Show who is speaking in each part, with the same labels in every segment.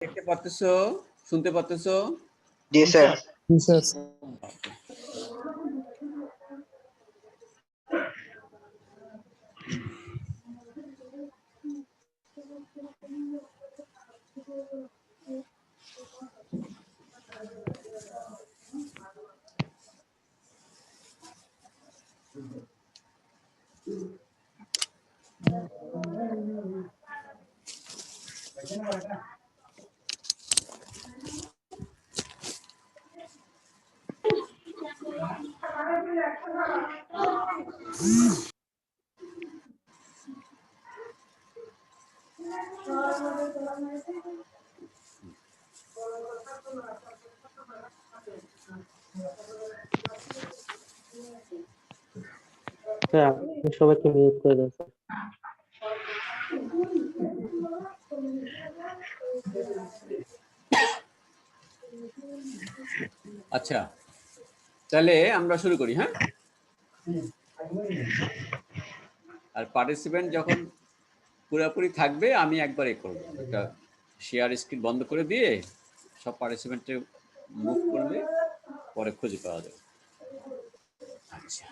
Speaker 1: দেখতে পাচ্ছো, শুনতে পাচ্ছো?
Speaker 2: জি স্যার।
Speaker 3: জি স্যার।
Speaker 4: স্যার আপনি সবাইকে মিউট করে দেন স্যার।
Speaker 1: আচ্ছা, তাহলে আমরা শুরু করি। হ্যাঁ, আর পার্টিসিপেন্ট যখন পুরোপুরি থাকবে আমি একবারে করব, একটা শেয়ার স্ক্রিন বন্ধ করে দিয়ে সব পার্টিসিপেন্টে মুভ করলে পরে খুঁজে পাওয়া যাবে। আচ্ছা,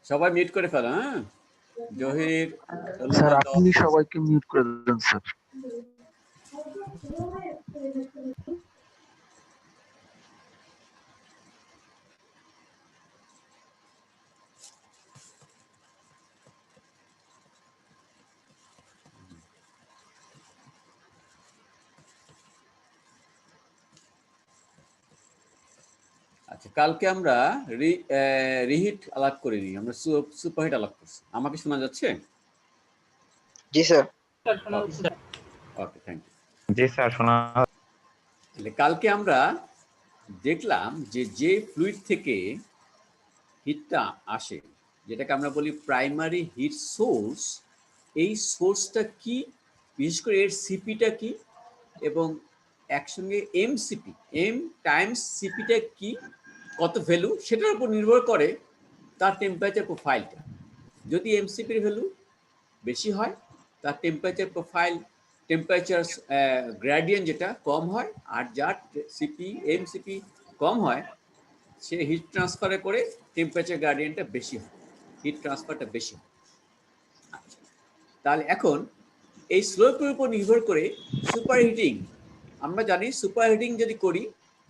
Speaker 1: সবাই মিউট করে ফেলো। হ্যাঁ, জহির,
Speaker 2: স্যার আপনি সবাইকে মিউট করে দেন স্যার।
Speaker 1: আচ্ছা, কালকে আমরা রিহিট আলাপ করিনি, আমরা সুপারহিট আলাপ করছি। আমাকে শোনা যাচ্ছে?
Speaker 2: জি স্যার।
Speaker 1: Okay, thank you.
Speaker 5: জি স্যার, শোনা।
Speaker 1: তাহলে কালকে আমরা দেখলাম যে যে ফ্লুইড থেকে হিটটা আসে, যেটাকে আমরা বলি প্রাইমারি হিট সোর্স, এই সোর্সটা কি, বিশেষ করে এর সিপিটা কি, এবং একসঙ্গে এমসিপি, এম টাইমস সিপিটা কি, কত ভ্যালু, সেটার উপর নির্ভর করে তার টেম্পারেচার প্রোফাইলটা। যদি এমসিপির ভ্যালু বেশি হয় তার টেম্পারেচার প্রোফাইল, টেম্পারেচার গ্রেডিয়েন্ট যেটা কম হয়, আর যার সিপি এমসিপি কম হয় সে হিট ট্রান্সফারে করে টেম্পারেচার গ্রেডিয়েন্টটা বেশি হয়, হিট ট্রান্সফারটা বেশি হয়। আচ্ছা, তাহলে এখন এই স্লোপের উপর নির্ভর করে সুপার হিটিং, আমরা জানি সুপার হিটিং যদি করি,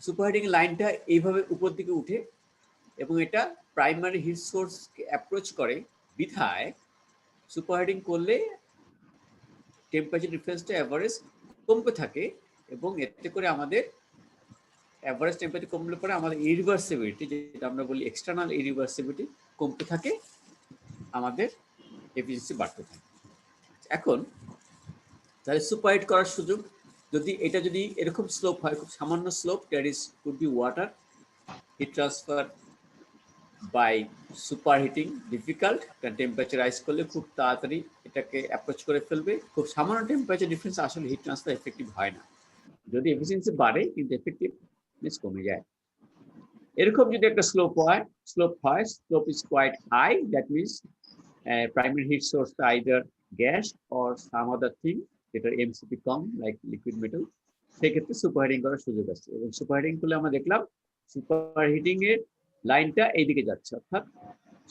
Speaker 1: সুপার হিটিং লাইনটা এইভাবে উপর দিকে উঠে এবং এটা প্রাইমারি হিট সোর্সকে অ্যাপ্রোচ করে, বিধায় সুপার হিটিং করলে টেম্পারেচার ডিফারেন্সটা অ্যাভারেজ কমতে থাকে, এবং এতে করে আমাদের অ্যাভারেজ টেম্পারেচার কমলে পরে আমাদের ইরিভার্সিবিলিটি, যেটা আমরা বলি এক্সটার্নাল ইরিভার্সিবিলিটি, কমতে থাকে, আমাদের এফিসিয়েন্সি বাড়তে থাকে। এখন তাহলে সুপারহিট করার সুযোগ, যদি এটা যদি এরকম স্লোপ হয়, খুব সামান্য slope, that is could be water, heat transfer by super heating difficult, কারণ টেম্পারেচার রাইজ করলে খুব তাড়াতাড়ি এটাকে অ্যাপ্রোচ করে ফেলবে, খুব সামান্য টেম্পারেচার ডিফারেন্স আসলে হিট ট্রান্সফার এফেক্টিভ হয় না, যদি এফিসিয়েন্সি বাড়ে কিন্তু এফেক্টিভনেস কমে যায়। এরকম যদি একটা স্লোপ হয়, slope is quite high, that means primary heat সোর্সটা either gas or some other thing, যেটা এমসিপি কম লাইক লিকুইড মেটাল, সেক্ষেত্রে সুপার হিটিং করার সুযোগ আছে। এবং সুপার হিটিং করলে আমরা দেখলাম সুপার হিটিং এর লাইনটা এইদিকে যাচ্ছে, অর্থাৎ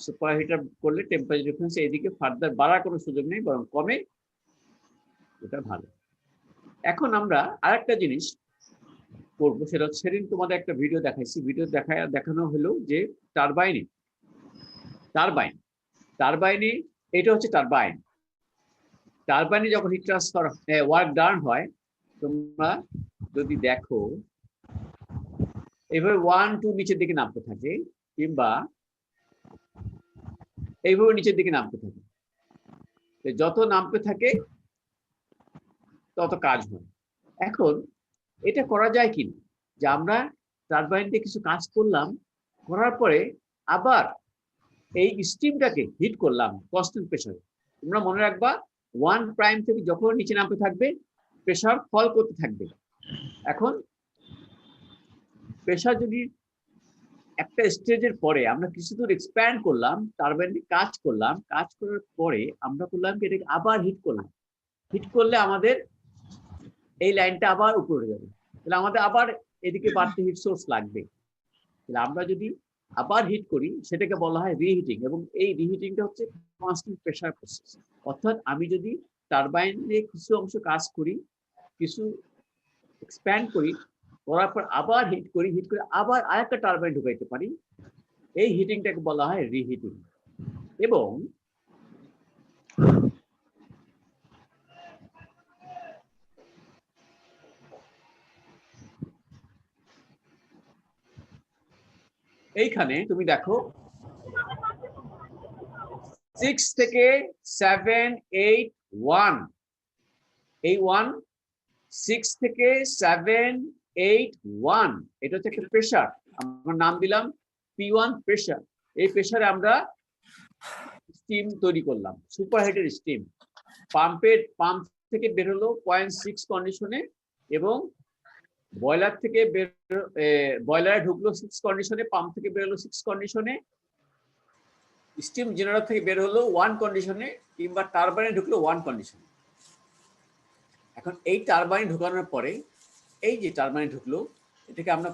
Speaker 1: সুপার হিটার করলে টেম্পারেচার ডিফারেন্স এইদিকে ফার্দার বাড়ার কোনো সুযোগ নেই, বরং কমে, এটা ভালো। এখন আমরা আরেকটা জিনিস করবো, সেটা হচ্ছে সেদিন তোমাদের একটা ভিডিও দেখাইছি, ভিডিও দেখানো হলো যে টারবাইনে এটা হচ্ছে টারবাইনে যখন হিট ট্রান্সফার ওয়ার্ক ডান হয়, তোমরা যদি দেখো এইভাবে 1 2 নিচের দিকে নামতে থাকে, কিংবা এইভাবে নিচের দিকে নামতে থাকে, যত নামতে থাকে তত কাজ হয়। এখন এটা করা যায় কি, যে আমরা টারবাইন দিয়ে কিছু কাজ করলাম, করার পরে আবার এই স্টিমটাকে হিট করলাম কনস্ট্যান্ট প্রেসারে। তোমরা মনে রাখবা 1 প্রাইম থেকে যখন নিচে নামতে থাকবে প্রেসার ফল করতে থাকবে। এখন প্রেসার যদি একটা স্টেজের পরে আমরা কিছু দূর এক্সপ্যান্ড করলাম, টারবাইনে কাজ করলাম, কাজ করার পরে আমরা করলাম কি এটাকে আবার হিট করলাম। হিট করলে আমাদের এই লাইনটা আবার উপরে উঠে যাবে, তাহলে আমাদের আবার এদিকে বাড়তি হিট সোর্স লাগবে। তাহলে আমরা যদি আবার হিট করি সেটাকে বলা হয় রিহিটিং, এবং এই রিহিটিংটা হচ্ছে কনস্ট্যান্ট প্রেসার প্রসেস। অর্থাৎ আমি যদি টারবাইনে কিছু অংশ কাজ করি, কিছু এক্সপ্যান্ড করি, করার পর আবার হিট করি, হিট করে আবার আরেকটা টারবাইন ঢুকাইতে পারি, এই হিটিংটাকে বলা হয় রিহিটিং। এবং এইখানে তুমি দেখো 6 থেকে 7, 8, 1, এই 1, 6 থেকে 7, 8, 1, এটা হচ্ছে একটা প্রেসার। আমরা নাম দিলাম P1 প্রেসার। এই প্রেসারে আমরা স্টিম তৈরি করলাম, সুপারহিটেড স্টিম। পাম্প থেকে বের হলো 0.6 কন্ডিশনে, এবং বয়লার থেকে বয়লারে ঢুকলো 6 কন্ডিশনে, পাম্প থেকে বের হলো 6 কন্ডিশনে, স্টিম জেনারেটর থেকে বের হলো 1 কন্ডিশনে, কিংবা টারবাইনে ঢুকলো 1 কন্ডিশনে। এখন এই টারবাইন ঢোকানোর পরে এই যে টারবাইন ঢুকলো, এটাকে আমরা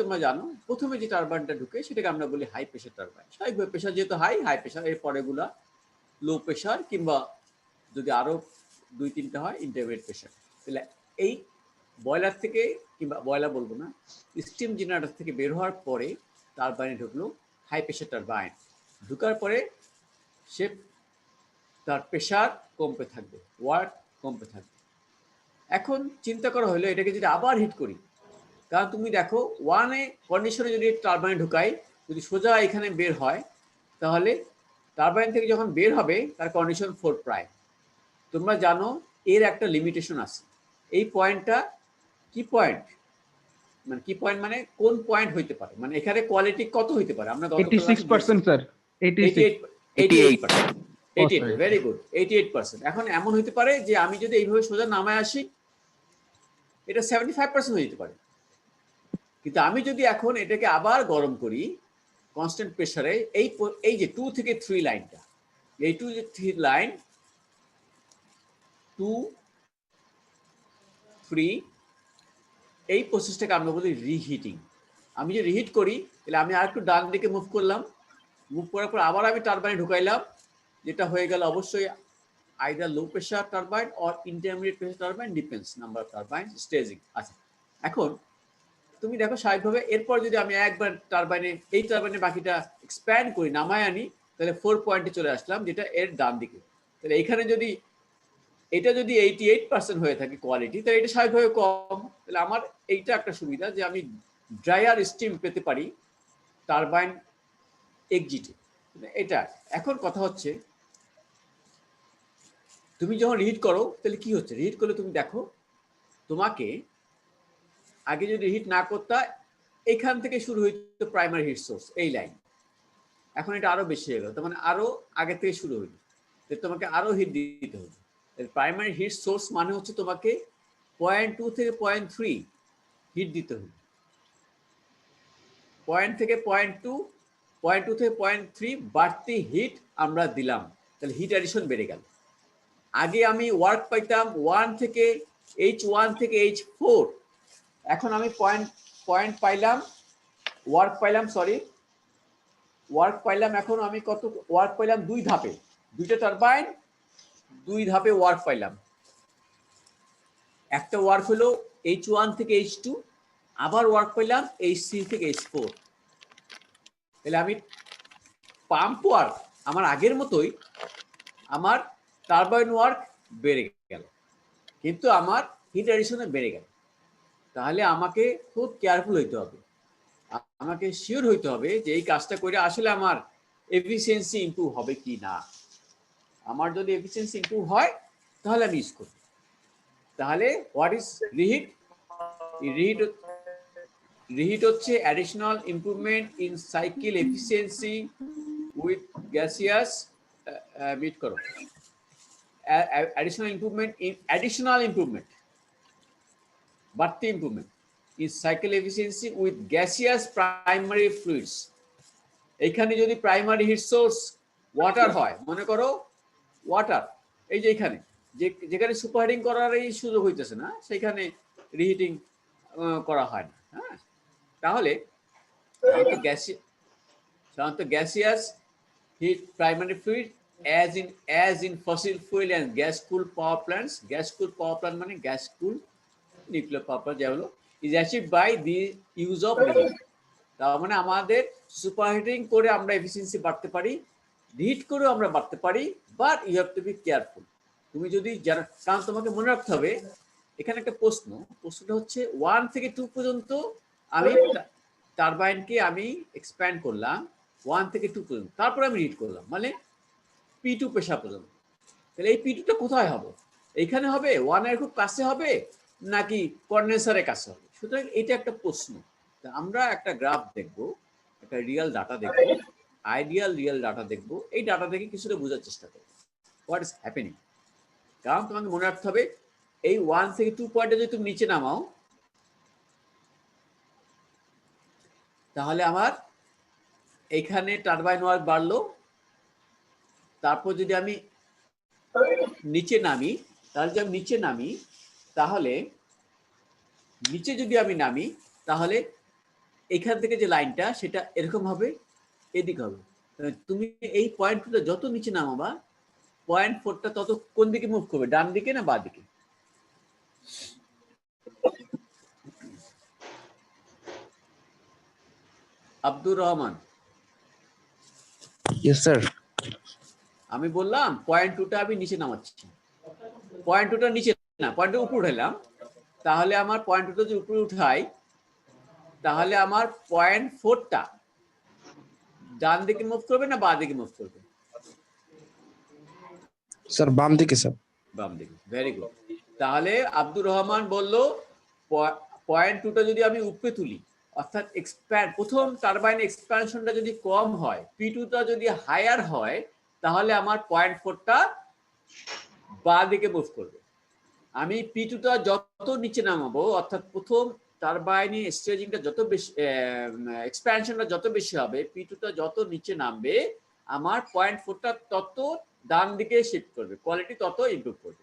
Speaker 1: তোমরা জানো প্রথমে যে টারবাইনটা ঢুকে সেটাকে আমরা বলি হাই প্রেসার টারবাইন। স্বাভাবিক প্রেসার যেহেতু হাই প্রেসার, এর পরেগুলা লো প্রেসার, কিংবা যদি আরো 2-3টা হয় ইন্টারমিডিয়েট প্রেসার। তাহলে এই বয়লার থেকে, কিংবা বয়লার বলবো না, স্টিম জেনারেটর থেকে বের হওয়ার পরে টারবাইনে ঢুকলো হাই প্রেসার টারবাইন। ঢুকার পরে সে তার প্রেসার কমতে থাকবে, ওয়ার্ক কমতে থাকবে। এখন চিন্তা করা হলো এটাকে যদি আবার হিট করি, কারণ তুমি দেখো 1 কন্ডিশনে যদি টারবাইন ঢুকাই, যদি সোজা এখানে বের হয়, তাহলে টারবাইন থেকে যখন বের হবে তার কন্ডিশন 4 প্রাইম। তোমরা জানো এর একটা লিমিটেশন আছে। এই পয়েন্টটা কি পয়েন্ট, মানে কি পয়েন্ট মানে কোন পয়েন্ট হইতে পারে, মানে এখানে কোয়ালিটি কত হইতে পারে? আমরা
Speaker 3: 86% স্যার,
Speaker 1: 88, ভেরি গুড, 88%। এখন এমন হইতে পারে যে আমি যদি এইভাবে সোজা নামায় আসি, এটা 75% হয়ে যেতে পারে। কিন্তু আমি যদি এখন এটাকে আবার গরম করি কনস্ট্যান্ট প্রেসারে, এই যে 2 থেকে 3 লাইনটা, এই 2 থেকে 3 লাইন, 2, 3, এই প্রসেসটাকে আমরা বলি রিহিটিং। আমি যে রিহিট করি, তাহলে আমি আর একটু ডান দিকে মুভ করলাম, মুভ করার পর আবার আমি টারবাইনে ঢুকাইলাম, যেটা হয়ে গেল অবশ্যই either low pressure turbine or intermediate pressure turbine, depends number of turbine staging. আচ্ছা, এখন তুমি দেখো স্বাভাবিকভাবে এরপর যদি আমি একবার এই টারবাইনে বাকিটা এক্সপ্যান্ড করি, নামায় আনি, তাহলে 4 পয়েন্টে চলে আসলাম, যেটা এর ডান দিকে। তাহলে এইখানে যদি এটা যদি 88% হয়ে থাকে কোয়ালিটি, তাহলে এটা স্বাভাবিকভাবে কম। তাহলে আমার এইটা একটা সুবিধা যে আমি ড্রায়ার স্টিম পেতে পারি টারবাইন এক্সিটে। এটা এখন কথা হচ্ছে, তুমি যখন রিহিট করো তাহলে কি হচ্ছে? রিহিট করলে তুমি দেখো, তোমাকে আগে যদি হিট না করতা, এখান থেকে শুরু হইতো প্রাইমারি হিট সোর্স, এই লাইন। এখন এটা আরো বেশি হয়ে গেল, তার মানে আরো আগে থেকে শুরু হইলো, তোমাকে আরো হিট দিতে হবে। প্রাইমারি হিট সোর্স মানে হচ্ছে তোমাকে 0.2 থেকে 0.3 হিট দিতে হবে। 0.2 থেকে 0.3 বাড়তি হিট আমরা দিলাম, তাহলে হিট অ্যাডিশন বেড়ে গেল। আগে আমি ওয়ার্ক পাইতাম 1 থেকে H1 থেকে H4, এখন আমি পয়েন্ট পাইলাম, ওয়ার্ক পাইলাম এখন আমি কত ওয়ার্ক পাইলাম? 2 ধাপে, 2টা টারবাইন, 2 ধাপে ওয়ার্ক পাইলাম। একটা ওয়ার্ক হলো H1 থেকে H2, আবার ওয়ার্ক পাইলাম H3 থেকে H4। তাহলে আমি পাম্প ওয়ার্ক আমার আগের মতোই, আমার টারবাইন ওয়ার্ক বেড়ে গেল, কিন্তু আমার হিট অ্যাডিশনে বেড়ে গেল। তাহলে আমাকে খুব কেয়ারফুল হইতে হবে, আমাকে শিওর হইতে হবে যে এই কাজটা করে আসলে আমার এফিসিয়েন্সি ইমপ্রুভ হবে কি না। আমার যদি এফিসিয়েন্সি ইমপ্রুভ হয় তাহলে আমি ইউজ করব। তাহলে হোয়াট ইজ রিহিট? রিহিট হচ্ছে additional improvement in cycle efficiency with gaseous মিট করো, অ্যাডিশনাল ইমপ্রুভমেন্ট বাড়তি improvement. Is cycle efficiency with gaseous primary fluids. এখানে যদি প্রাইমারি হিট সোর্স ওয়াটার হয়, মনে করো ওয়াটার, এই যে এখানে যেখানে সুপারহিটিং করার এই সুযোগ হইতেছে না, সেখানে রিহিটিং করা হয় না। হ্যাঁ, তাহলে সাধারণত gaseous heat primary fluid as in fossil fuel and gas cooled power plants. Gas cooled power plant মানে gas cooled nuclear power plant যেগুলো is achieved by the use of reheat. তার মানে আমাদের সুপারহিটিং করে আমরা এফিসিয়েন্সি বাড়তে পারি, রিহিট করেও আমরা বাড়তে পারি, but you have to be careful. তুমি যদি জানো, কারণ তোমাকে মনে রাখতে হবে এখানে একটা প্রশ্নটা হচ্ছে 1 থেকে 2 পর্যন্ত আমি টারবাইনকে আমি এক্সপ্যান্ড করলাম 1 থেকে 2 পর্যন্ত, তারপরে আমি রিড করলাম, মানে P2 পেশা পর্যন্ত। তাহলে এই P2টা কোথায় হবে? এইখানে হবে, 1 এর খুব কাছে হবে, নাকি কন্ডেন্সারের কাছে হবে? সুতরাং এটা একটা প্রশ্ন। আমরা একটা গ্রাফ দেখব, একটা রিয়েল ডাটা দেখব, আইডিয়াল রিয়েল ডাটা দেখব, এই ডাটা দেখে কিছুটা বোঝার চেষ্টা করব হোয়াট ইজ হ্যাপেনিং। কারণ তোমাকে মনে রাখতে হবে এই 1 থেকে 2 পয়েন্টে যদি তুমি নিচে নামাও, তাহলে আমার এইখানে টারবাইন ওয়ার্ক বাড়লো। তারপর যদি আমি নিচে নামি, তাহলে নিচে যদি আমি নামি, তাহলে এখান থেকে যে লাইনটা সেটা এরকম হবে, এদিক হবে। তুমি এই পয়েন্টটা যত নিচে নামাবা, পয়েন্ট 4টা তত কোন দিকে মুভ করবে, ডান দিকে না বাঁ দিকে? Abdur Rahman,
Speaker 2: yes sir.
Speaker 1: আমি বললাম পয়েন্ট 2টা আমি নিচে নামাচ্ছি, পয়েন্ট 2টা নিচে না, পয়েন্ট 2 উপরে উঠাইলাম, তাহলে আমার পয়েন্ট 2টা যদি উপরে উঠাই, তাহলে আমার পয়েন্ট 4টা ডান দিকে মুভ করবে না বাঁ দিকে মুভ করবে?
Speaker 3: স্যার বাম দিকে স্যার।
Speaker 1: বাম দিকে, ভেরি গুড। তাহলে আব্দুর রহমান বলল পয়েন্ট 2টা যদি আমি উপরে তুলি, অর্থাৎ প্রথম টারবাইন এক্সপ্যানশনটা যদি কম হয়, P2টা যদি হায়ার হয়, তাহলে আমার পয়েন্ট 4টা বাঁ দিকে মুভ করবে। আমি P2টা যত নিচে নামাবো, অর্থাৎ প্রথম টারবাইনে স্টেজিংটা যত বেশি, এক্সপ্যানশনটা যত বেশি হবে, P2টা যত নিচে নামবে, আমার পয়েন্ট 4টা তত ডান দিকে শিফট করবে, কোয়ালিটি তত ইমপ্রুভ করবে।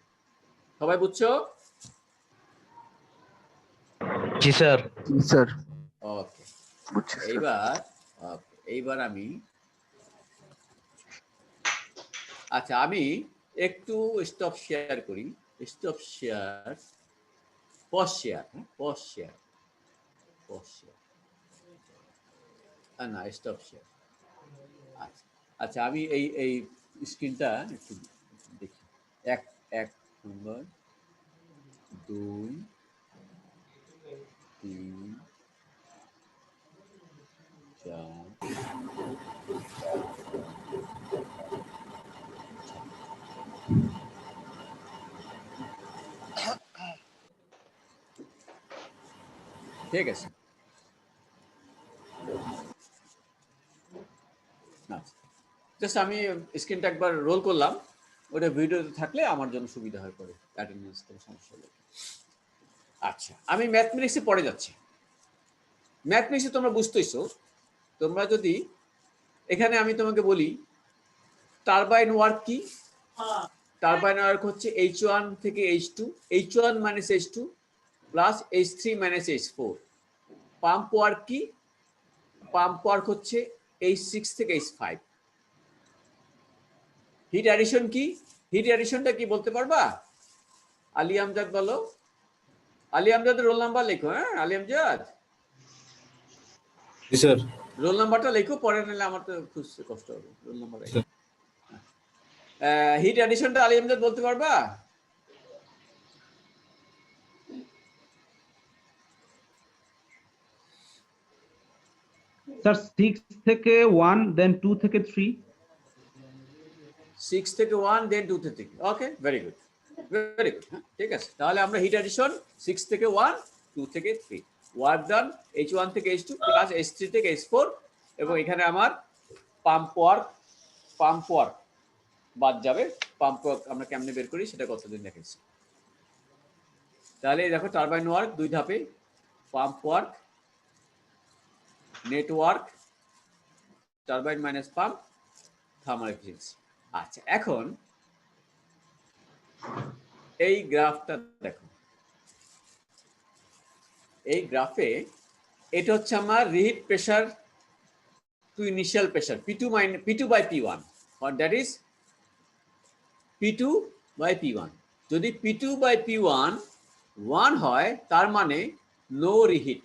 Speaker 1: সবাই বুঝছো?
Speaker 2: জি স্যার। জি স্যার।
Speaker 1: ওকে, এইবার আমি আচ্ছা, আমি একটু স্টপ শেয়ার করি, stop share, pause share, pause share, না স্টপ শেয়ার। আচ্ছা, আমি এই স্ক্রিনটা একটু দেখি। 1 নম্বর, 2, 3, 4, ঠিক আছে। জাস্ট আমি স্ক্রিনটা একবার রোল করলাম, ওটা ভিডিওতে থাকলে আমার জন্য সুবিধা হয়ে পড়ে, অ্যাটেন্ডেন্স কোনো সমস্যা নেই। আচ্ছা, আমি ম্যাথমেটিক্সে পড়ে যাচ্ছি। ম্যাথমেটিক্সে তোমরা বুঝতেইছো, তোমরা যদি এখানে আমি তোমাকে বলি টারবাইন ওয়ার্ক কি, টারবাইন ওয়ার্ক হচ্ছে H1 থেকে H2, H1 minus H2 plus H3 minus H4। Pump work কি, পাম্প ওয়ার্ক হচ্ছে H6 থেকে H5। হিট অ্যাডিশন কি, হিট অ্যাডিশনটা কি বলতে পারবা? আলী আমজাদ বলো, আলী আমজাদের রোল নাম্বার লেখো। হ্যাঁ আলী আমজাদ,
Speaker 3: জি স্যার।
Speaker 1: রোল নাম্বারটা লেখো, পরে নিলে আমার তো খুঁজতে কষ্ট হবে রোল নাম্বার। হিট অ্যাডিশনটা আলী আমজাদ বলতে পারবা?
Speaker 5: স্যার 6 থেকে 1 দেন 2 থেকে 3।
Speaker 1: 6 থেকে 1 দেন 2 থেকে 3। ওকে, ভেরি গুড, ভেরি গুড। হ্যাঁ ঠিক আছে, তাহলে আমরা হিট অ্যাডিশন 6 থেকে 1, 2 থেকে 3, ওয়ার্ক ডান H1 থেকে H2 প্লাস H3 থেকে H4, এবং এখানে আমার পাম্প ওয়ার্ক বাদ যাবে। পাম্প ওয়ার্ক আমরা কেমনে বের করি সেটা কতদিন দেখেছি। তাহলে দেখো টারবাইন ওয়ার্ক 2 ধাপে, pump work, network, turbine minus pump, thermal efficiency. আচ্ছা, এখন এই গ্রাফটা দেখো, এই গ্রাফে এটা হচ্ছে আমার reheat pressure to initial pressure P2 by P1, or that is P2 by P1। যদি P2 by P1 1 হয় তার মানে নো রিহিট।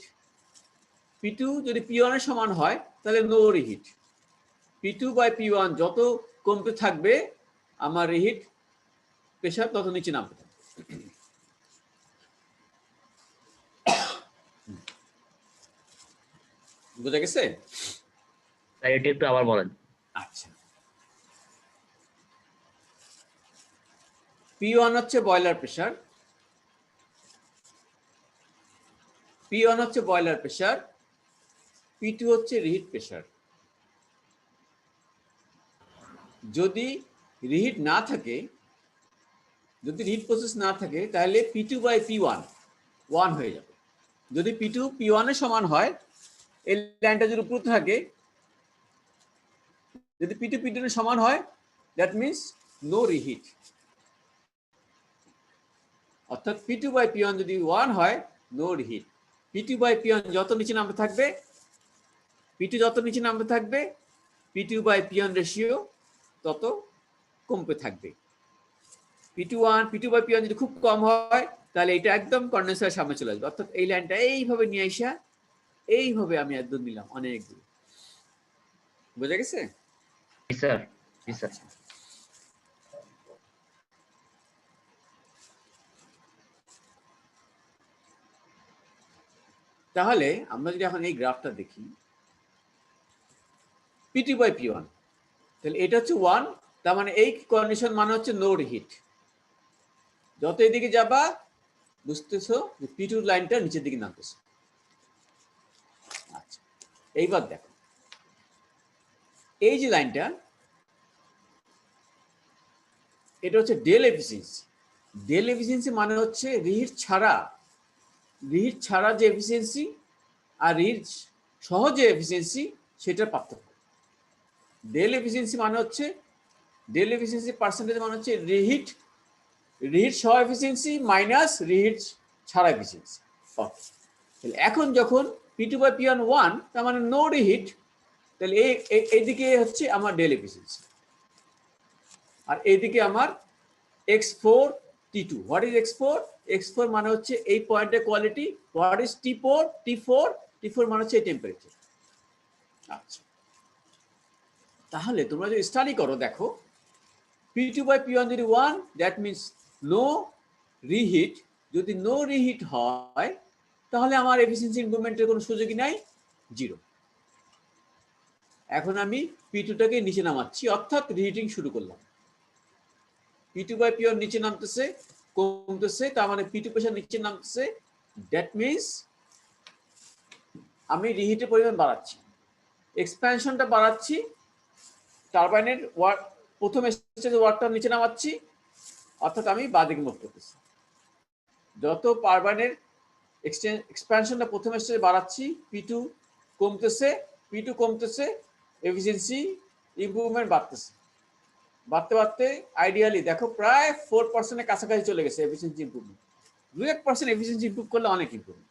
Speaker 1: P2 যদি P1 এর সমান হয় তাহলে no reheat. P2 by P1 যত কমতে থাকবে আমার রিহিট প্রেসার তত নিচে নামতে থাকবে। বুঝা গেছে?
Speaker 2: এটা একটু আবার বলেন।
Speaker 1: আচ্ছা, P1 হচ্ছে বয়লার প্রেসার, P1 হচ্ছে বয়লার প্রেসার, P2 হচ্ছে রিহিট প্রেসার। যদি রিহিট না থাকে, যদি রিহিট প্রসেস না থাকে তাহলে P2 by P1 1 হয়ে যাবে। যদি P2 P1 এর সমান হয়, এই লাইনটা যদি উপরে থাকে, যদি P2 P2 এর সমান হয়, দ্যাট মিন্স নো রিহিট। অর্থাৎ P2 by P1 যদি 1 হয়, no reheat. P2 by P1 যত নিচে নামতে থাকবে, P2 যত নিচে নামতে থাকবে, P2 by P1 রেশিও তত কমতে থাকবে। P2 by P1 যদি খুব কম হয় তাহলে এটা একদম কন্ডেন্সারের সামনে চলে আসবে। অর্থাৎ এই লাইনটা এইভাবে নিয়ে আসা, এইভাবে আমি একদম নিলাম অনেক দূর। বুঝা গেছে?
Speaker 2: জি স্যার, জি স্যার।
Speaker 1: তাহলে আমরা যদি এখন এই গ্রাফটা দেখি, P2 by P1, তাহলে এটা হচ্ছে 1, তার মানে এই কন্ডিশন মানে হচ্ছে নো রিহিট। যত এদিকে যাবা বুঝতেছো যে P2 লাইনটা নিচের দিকে নামতেছে। আচ্ছা, এইবার দেখো এই যে লাইনটা, এটা হচ্ছে ডেল এফিসিয়েন্সি। ডেল এফিসিয়েন্সি মানে হচ্ছে রিহিট ছাড়া যে এফিসিয়েন্সি আর রিহিট সহ যে এফিসিয়েন্সি সেটার পার্থক্য। ডেল এফিসিয়েন্সি মানে হচ্ছে, ডেল এফিসিয়েন্সি পার্সেন্টেজ মানে হচ্ছে রিহিট সহ এফিসিয়েন্সি মাইনাস রিহিট ছাড়া এফিসিয়েন্সি। তাহলে এখন যখন P2 by P1 1, তার মানে নো রিহিট, তাহলে এইদিকে হচ্ছে আমার ডেল এফিসিয়েন্সি, আর এইদিকে আমার X4 T2। What is X4? X4 মানে হচ্ছে এই পয়েন্টের quality. What is T4? T4 মানে হচ্ছে এই টেম্পারেচার। আচ্ছা, তাহলে তোমরা যদি স্টাডি করো, দেখো P2 by P1 যদি 1, দ্যাট মিনস নো রিহিট। যদি নো রিহিট হয় তাহলে আমার এফিসিয়েন্সি ইমপ্রুভমেন্টের কোনো সুযোগই নাই, 0। এখন আমি P2 টাকে নিচে নামাচ্ছি, অর্থাৎ রিহিটিং শুরু করলাম। P2 by P1 নিচে নামতেছে, কমতেছে, তার মানে P2 প্রেসার নিচে নামতেছে, দ্যাট মিনস আমি রিহিটের পরিমাণ বাড়াচ্ছি, এক্সপ্যানশনটা বাড়াচ্ছি, টারবাইনের ওয়ার্ক প্রথম স্টেজে ওয়ার্কটা নিচে নামাচ্ছি, অর্থাৎ আমি বাঁদিকে মুভ করতেছি। যত টারবাইনের এক্সপ্যানশনটা প্রথম স্টেজে বাড়াচ্ছি, P2 কমতেছে, এফিসিয়েন্সি ইমপ্রুভমেন্ট বাড়তেছে, বাড়তে আইডিয়ালি দেখো প্রায় 4% এর কাছাকাছি চলে গেছে এফিসিয়েন্সি ইমপ্রুভমেন্ট। 2-1% এফিসিয়েন্সি ইমপ্রুভ করলে অনেক ইমপ্রুভমেন্ট।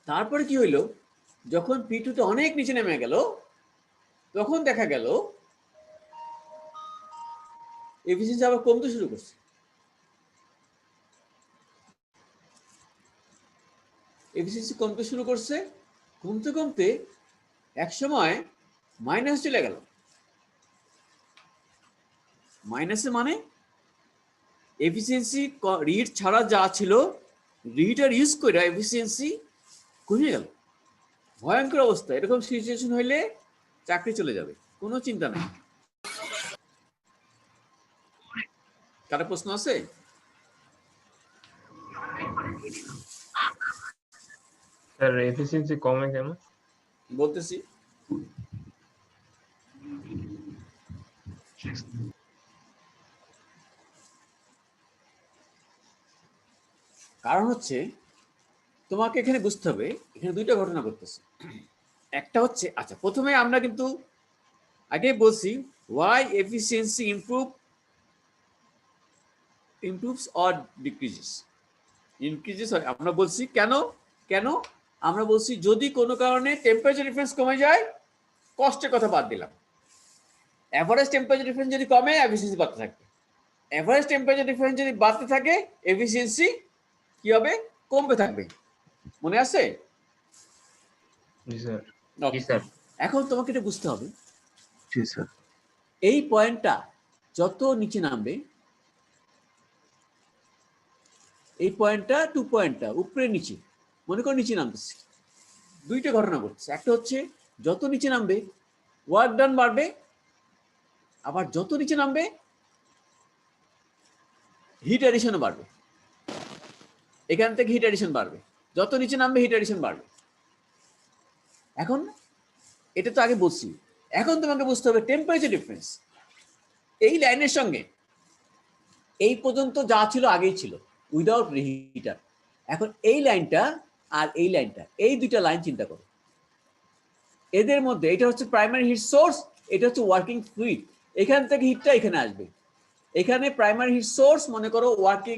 Speaker 1: তারপরে কি হইলো, যখন P2 তে অনেক নিচে নেমে গেল, তখন দেখা গেল এফিসিয়েন্সি আবার কমতে শুরু করছে। এফিসিয়েন্সি কমতে শুরু করছে, কমতে এক সময় মাইনাস চলে গেল। মাইনাসে মানে এফিসিয়েন্সি রিহিট ছাড়া যা ছিল, রিহিটার ইউজ করে এফিসিয়েন্সি কমে গেল। ভয়ঙ্কর অবস্থা। এরকম সিচুয়েশন হইলে চাকরি চলে যাবে, কোনো চিন্তা নেই। কারো প্রশ্ন আছে?
Speaker 3: স্যার এফিসিয়েন্সি কমে কেন?
Speaker 1: বলতেছি, কারণ হচ্ছে তোমাকে এখানে বুঝতে হবে এখানে দুইটা ঘটনা করতেছে। একটা হচ্ছে, আচ্ছা প্রথমে আমরা কিন্তু আগে বলছি why efficiency improves or decreases. Increases হয়, আমরা বলছি কেন কেন আমরা বলছি যদি কোনো কারণে টেম্পারেচার ডিফারেন্স কমে যায়, কষ্টের কথা বাদ দিলাম, অ্যাভারেজ টেম্পারেচার ডিফারেন্স যদি কমে এফিসিয়েন্সি বাড়তে থাকবে, অ্যাভারেজ টেম্পারেচার ডিফারেন্স যদি বাড়তে থাকে এফিসিয়েন্সি কি হবে, কমতে থাকবে। মনে আছে?
Speaker 3: জি স্যার।
Speaker 2: জি স্যার।
Speaker 1: এখন তোমাকে এটা বুঝতে হবে
Speaker 5: জি স্যার।
Speaker 1: এই পয়েন্টটা যত নিচে নামবে, এই পয়েন্টটা 2 পয়েন্টটা উপরে নিচে, মনে করো নিচে নামতেছে, দুইটা ঘটনা ঘটছে। একটা হচ্ছে যত নিচে নামবে ওয়ার্ক ডান বাড়বে, আবার যত নিচে নামবে হিট অ্যাডিশনও বাড়বে। এখান থেকে হিট অ্যাডিশন বাড়বে, যত নিচে নামবে হিট অ্যাডিশন বাড়বে। এখন এটা তো আগে বলছি, এখন তোমাকে বুঝতে হবে টেম্পারেচার ডিফারেন্স এই লাইনের সঙ্গে এই পর্যন্ত যা ছিল আগেই ছিল উইদাউট রিহিটার। এখন এই লাইনটা আর এই লাইনটা, এই দুইটা লাইন চিন্তা করো, এদের মধ্যে এটা হচ্ছে প্রাইমারি হিট সোর্স, এটা হচ্ছে ওয়ার্কিং ফ্লুইড। এখান থেকে হিটটা এখানে আসবে, এখানে প্রাইমারি হিট সোর্স মনে করো ওয়ার্কিং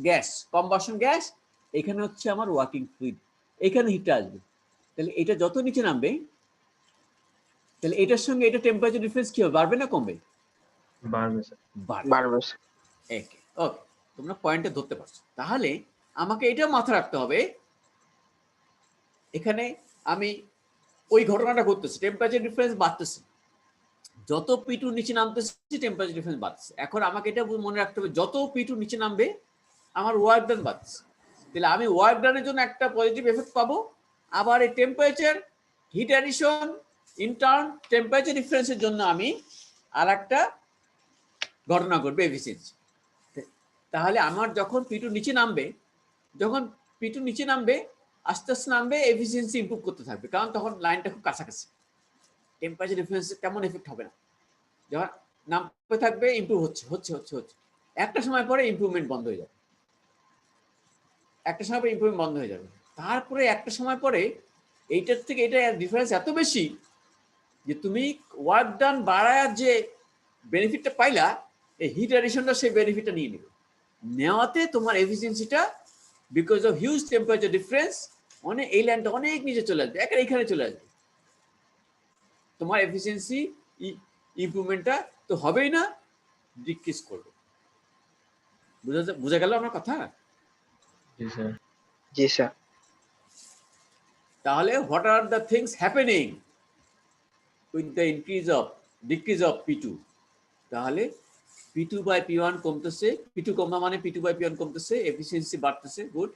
Speaker 1: গ্যাস কম্বাসন গ্যাস, এখানে হচ্ছে আমার ওয়ার্কিং ফ্লুইড, এখানে হিটটা আসবে। তাহলে এটা যত নিচে নামবে তাহলে এটার সঙ্গে এটা টেম্পারেচার ডিফারেন্স কি হবে, বাড়বে না কমবে?
Speaker 3: বাড়বে স্যার।
Speaker 1: বাড়বে। ওকে, তোমরা পয়েন্টটা ধরতে পারছো। তাহলে আমাকে এটা মাথায় রাখতে হবে, এখানে আমি ওই ঘটনাটা ঘটতেছে, টেম্পারেচার ডিফারেন্স বাড়তেছে, যত P2 নিচে নামতেছে টেম্পারেচার ডিফারেন্স বাড়তেছে। এখন আমাকে এটা মনে রাখতে হবে যত P2 নিচে নামবে আমার ওয়ার্ক ডান বাড়ছে, তাহলে আমি ওয়ার্ক ডানের জন্য একটা পজিটিভ এফেক্ট পাবো, আবার এই temperature heat addition in turn temperature ডিফারেন্সের জন্য আমি আর একটা ঘটনা ঘটবে এফিসিয়েন্সি। তাহলে আমার যখন P2 নিচে নামবে, যখন P2 নিচে নামবে আস্তে আস্তে নামবে, এফিসিয়েন্সি ইমপ্রুভ করতে থাকবে, কারণ তখন লাইনটা খুব কাছাকাছি, টেম্পারেচার ডিফারেন্স তেমন এফেক্ট হবে না। যখন নামতে থাকবে ইমপ্রুভ হচ্ছে হচ্ছে হচ্ছে হচ্ছে, একটা সময় পরে ইমপ্রুভমেন্ট বন্ধ হয়ে যাবে, একটা সময় পরে ইমপ্রুভমেন্ট বন্ধ হয়ে যাবে। তারপরে একটা সময় পরে এইটার থেকে এটা ডিফারেন্স এত বেশি যে তুমি ওয়ার্ক ডান বাড়ায় যে বেনিফিটটা পাইলা, এই হিট অ্যাডিশনটা সেই বেনিফিটটা নিয়ে নেবে, নেওয়াতে তোমার এফিসিয়েন্সিটা because of huge temperature difference অনেক, এই লাইনটা অনেক নিচে চলে আসবে, একেবারে এখানে চলে আসবে। তোমার এফিসিয়েন্সি ইমপ্রুভমেন্টটা তো হবেই না, ডিক্রিজ করবে। বোঝা গেল আমার কথা?
Speaker 3: জি স্যার।
Speaker 6: জি স্যার।
Speaker 1: তাহলে what are the things happening with the decrease of P2? তাহলে P2 বাই P1 কমতেছে, P2 কমা মানে P2 বাই P1 কমতেছে, এফিসিয়েন্সি বাড়তেছে, গুড।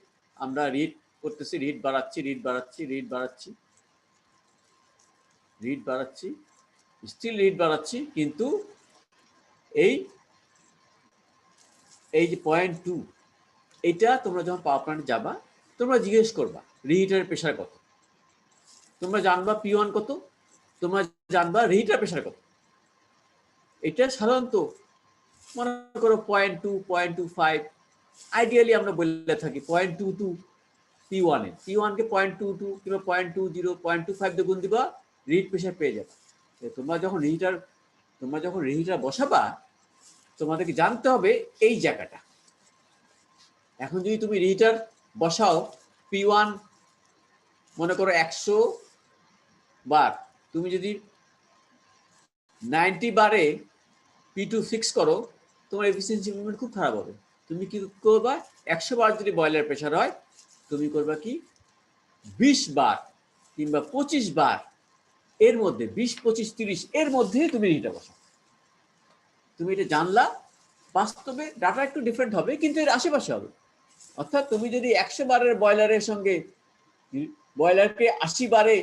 Speaker 1: আমরা রিড করতেছি, রিড বাড়াচ্ছি, স্টিল রিড বাড়াচ্ছি, কিন্তু এই যে 0.2 এটা তোমরা যখন পাওয়ার প্ল্যান্টে যাবা তোমরা জিজ্ঞেস করবা রিহিটারের প্রেশার কত, তোমরা জানবা P1 কত, তোমরা জানবা রিহিটার প্রেশার কত। এটা সাধারণত মনে করো 0.2 0.25, আইডিয়ালি আমরা বলে থাকি 0.22 P1 এ, P1 কে 0.22 কিংবা 0.20 0.25 দিয়ে গুণ দিবা, রিহিট প্রেশার পেয়ে যাবে। তোমরা যখন রিহিটার বসাবা তোমাদেরকে জানতে হবে এই জায়গাটা। এখন যদি তুমি রিহিটার বসাও P1 মনে করো 100 বার, তুমি যদি 90 বারে P2 ফিক্স করো, তোমার এফিসিয়েন্সি ইমপ্রুভমেন্ট খুব খারাপ হবে। তুমি কি করবা, 100 বার যদি বয়লার প্রেশার হয় তুমি করবা কি 20 বার কিংবা 25 বার, এর মধ্যে 20 25 30 এর মধ্যে তুমি রিহিটার বসাও। তুমি এটা জানলা, বাস্তবে ডাটা একটু ডিফারেন্ট হবে কিন্তু এর আশেপাশে হবে। অর্থাৎ তুমি যদি 100 বারের বয়লারের সঙ্গে বয়লারকে 80 বারে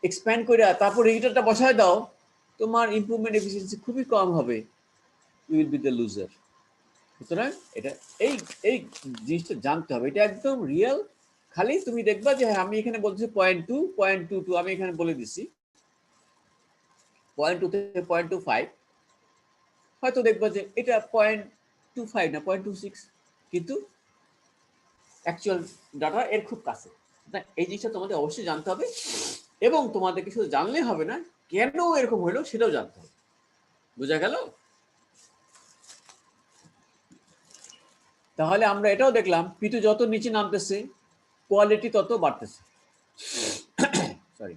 Speaker 1: এক্সপ্যান্ড করে তারপর রিহিটারটা বসায় দাও, তোমার ইমপ্রুভমেন্ট এফিসিয়েন্সি খুবই কম হবে, you will be the loser. সুতরাং এটা এই এই জিনিসটা জানতে হবে, এটা একদম রিয়েল। খালি তুমি দেখবা যে আমি এখানে বলছি 0.2 আমি এখানে বলে দিচ্ছি 0.2 থেকে 0.25, হয়তো দেখবা যে এটা 0.25 না 0.26, কিন্তু অ্যাকচুয়াল ডাটা এর খুব কাছে। এই জিনিসটা তোমাদের অবশ্যই জানতে হবে, এবং তোমাদেরকে শুধু জানলে হবে না, কেন এরকম হলো সেটাও জানতে হবে। বোঝা গেল? তাহলে আমরা এটাও দেখলাম পিটু যত নিচে নামতেছে কোয়ালিটি তত বাড়তেছে। সরি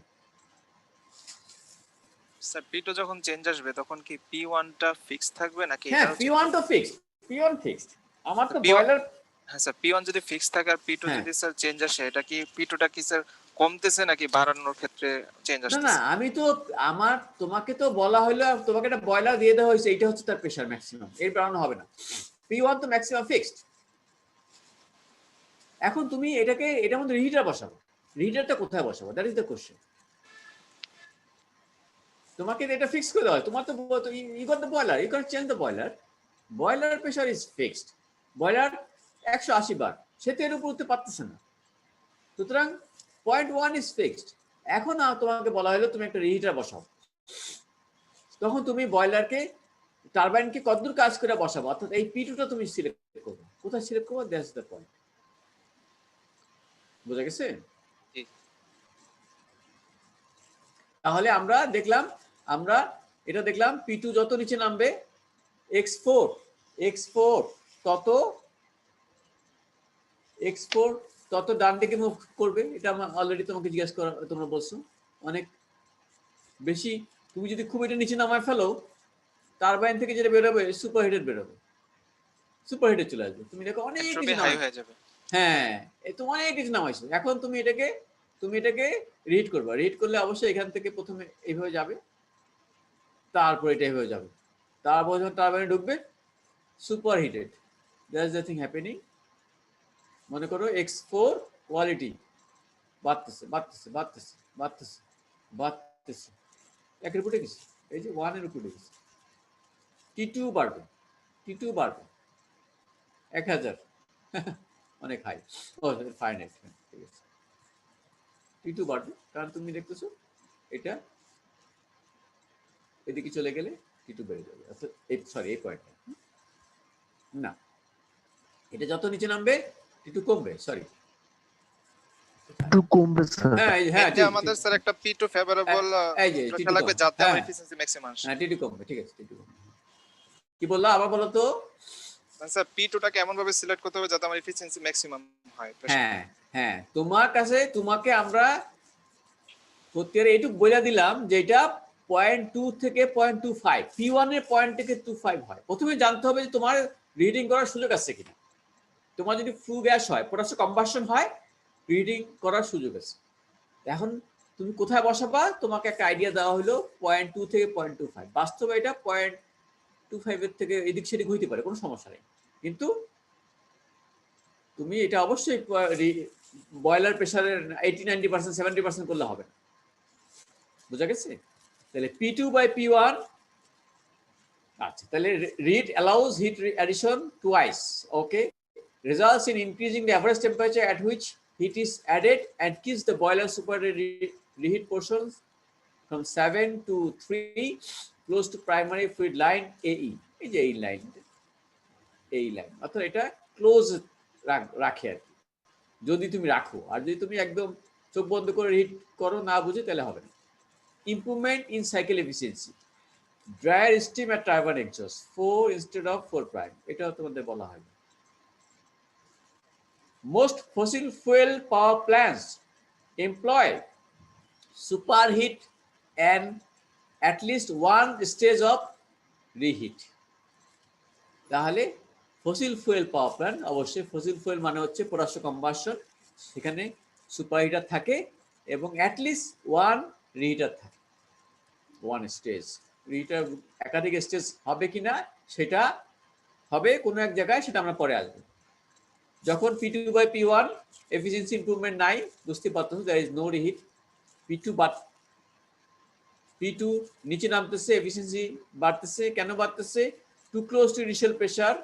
Speaker 6: স্যার P2 যখন চেঞ্জ আসবে তখন কি P1 টা ফিক্স থাকবে নাকি
Speaker 1: হ্যাঁ,
Speaker 6: এটাও
Speaker 1: P1 তো ফিক্সড, P1 ফিক্সড। আমার তো
Speaker 6: P1
Speaker 1: বয়লার,
Speaker 6: হ্যাঁ স্যার P1 যদি ফিক্স থাকে আর P2
Speaker 1: হ্যাঁ।
Speaker 6: যদি স্যার চেঞ্জ আসে, এটা কি P2 টা কি স্যার কমতেছে নাকি বাড়ানোর ক্ষেত্রে চেঞ্জ
Speaker 1: না
Speaker 6: আসতেছে?
Speaker 1: আমি তো আমার তোমাকে তো বলা হলো, তোমাকে একটা বয়লার দিয়ে দেওয়া হয়েছে, এইটা হচ্ছে তার প্রেশার ম্যাক্সিমাম, এর বাড়ানো হবে না। P1 তো ম্যাক্সিমাম ফিক্সড। এখন তুমি এটাকে এটার মধ্যে রিহিটার বসাবো, রিহিটারটা কোথায় বসাবো, দ্যাট ইজ দ্য কোশ্চেন। তোমাকে এটা ফিক্স করে দেওয়া হয়, তোমার তো you got the boiler, you can change the boiler, boiler pressure is fixed, boiler 180 bar, সে তো এর উপর উঠতে পারতেছে না, সুতরাং 0.1 ইজ ফিক্সড। এখন তোমাকে বলা হলো তুমি একটা রিহিটার বসাও, তখন তুমি বয়লারকে টারবাইনকে কতদূর কাজ করে বসাবো, অর্থাৎ এই P2টা তুমি সিলেক্ট করবে, কোথায় সিলেক্ট করবো, দ্যাটস দ্য পয়েন্ট। বোঝা গেছে? তাহলে আমরা দেখলাম, আমরা এটা দেখলাম P2 যত নিচে নামবে x4 তত ডান দিকে মুভ করবে। এটা আমার অলরেডি তোমাকে জিজ্ঞাসা করা, তোমরা বলছো অনেক বেশি। তুমি যদি খুব এটা নিচে নামায় ফেলো, টারবাইন থেকে যেটা বেরোবে সুপারহিটেড বেরোবে, সুপারহিটে চলে আসবে, তুমি দেখো অনেক
Speaker 6: এন্ট্রপি
Speaker 1: কিছু
Speaker 6: হাই
Speaker 1: নামাই,
Speaker 6: হয়ে যাবে।
Speaker 1: হ্যাঁ এই তো অনেক কিছু নামাইছো। এখন তুমি এটাকে রিড করবা, রিড করলে অবশ্যই এখান থেকে প্রথমে এইভাবে যাবে, তারপর এটা এইভাবে যাবে, তারপর যখন টারবাইনে ঢুকবে superheated, that's the thing happening. মনে করো x4 কোয়ালিটি বাড়তেছে বাড়তেছে বাড়তেছে বাড়তেছে বাড়তেছে, একের উপরে গেছে, এই যে 1 এর উপরে গেছে, T2 বাড়বে, T2 বাড়বে 1000 অনেক হাই, ও ফাইনাইট, ঠিক আছে, T2 বাড়বে, কারণ তুমি দেখতেছো এটা এদিকে চলে গেলে T2 বেড়ে যাবে, অর্থাৎ এই সরি এই পয়েন্টটা না, এটা যত নিচে নামবে T2 কমবে, সরি
Speaker 7: একটু কমবে স্যার।
Speaker 1: হ্যাঁ হ্যাঁ
Speaker 6: এতে আমাদের স্যার একটা P2 ফেভারেবল
Speaker 1: এই যে
Speaker 6: রাখা
Speaker 1: T2
Speaker 6: লাগবে
Speaker 1: কমবে,
Speaker 6: যাতে আমার
Speaker 1: হ্যাঁ
Speaker 6: এফিসিয়েন্সি ম্যাক্সিমাম আসে।
Speaker 1: হ্যাঁ T2 কমবে, ঠিক আছে T2 কমবে। কি বললা আবার বলো তো?
Speaker 6: স্যার P2 টাকে এমন ভাবে সিলেক্ট করতে হবে যাতে আমার এফিসিয়েন্সি ম্যাক্সিমাম হয়।
Speaker 1: হ্যাঁ হ্যাঁ, তোমার কাছে তোমাকে আমরা প্রত্যেকের এইটুকু বলে দিলাম যে এটা 0.2 থেকে 0.25, P1 এর পয়েন্ট থেকে 25 হয়। প্রথমে জানতে হবে যে তোমার রিডিং করার সুযোগ আছে কিনা। তোমার যদি ফ্লু গ্যাস হয়, পটাশিয়াম কম্বাসশন হয়, রিডিং করার সুযোগ আছে। এখন তুমি কোথায় বসাবা, তোমাকে একটা আইডিয়া দেওয়া হলো 0.2 থেকে 0.25, বাস্তবে এটা 0.25 এর থেকে এদিক সেদিক হইতে পারে, কোনো সমস্যা নেই, কিন্তু তুমি এটা অবশ্যই বয়লার প্রেসারের 80-90%, 70% করলে হবে না। বুঝা গেছে? তাহলে P2 by P1, আচ্ছা তাহলে read allows heat addition twice, okay, results in increasing the average temperature at which heat is added and keeps the boiler super reheat portions from 7 to 3 close to primary fluid line AE, এই যে এই line, অর্থাৎ এটা close রাখে আর কি, যদি তুমি রাখো। আর যদি তুমি একদম চোখ বন্ধ করে হিট করো না বুঝে, তাহলে হবে না। Improvement in cycle efficiency, dryer steam at turbine exhaust 4 instead of 4', এটাও তোমাদের বলা হয়। Most fossil fuel power plants employ superheat and at least one stage of reheat। তাহলে ফসিল ফুয়েল পাওয়ার প্ল্যান্ট, অবশ্যই ফসিল ফুয়েল মানে হচ্ছে potassium কম্বাসশন, সেখানে সুপারহিটার থাকে এবং অ্যাটলিস্ট ওয়ান রিহিটার থাকে, ওয়ান স্টেজ। রিহিটার একাধিক স্টেজ হবে কিনা সেটা হবে কোনো এক জায়গায়, সেটা আমরা পরে আসবো। যখন P2 by P1 efficiency improvement নাই, বুঝতে পারতেছো there is no reheat, P2 নিচে নামতেছে, এফিসিয়েন্সি বাড়তেছে, কেন বাড়তেছে? Too close to initial pressure,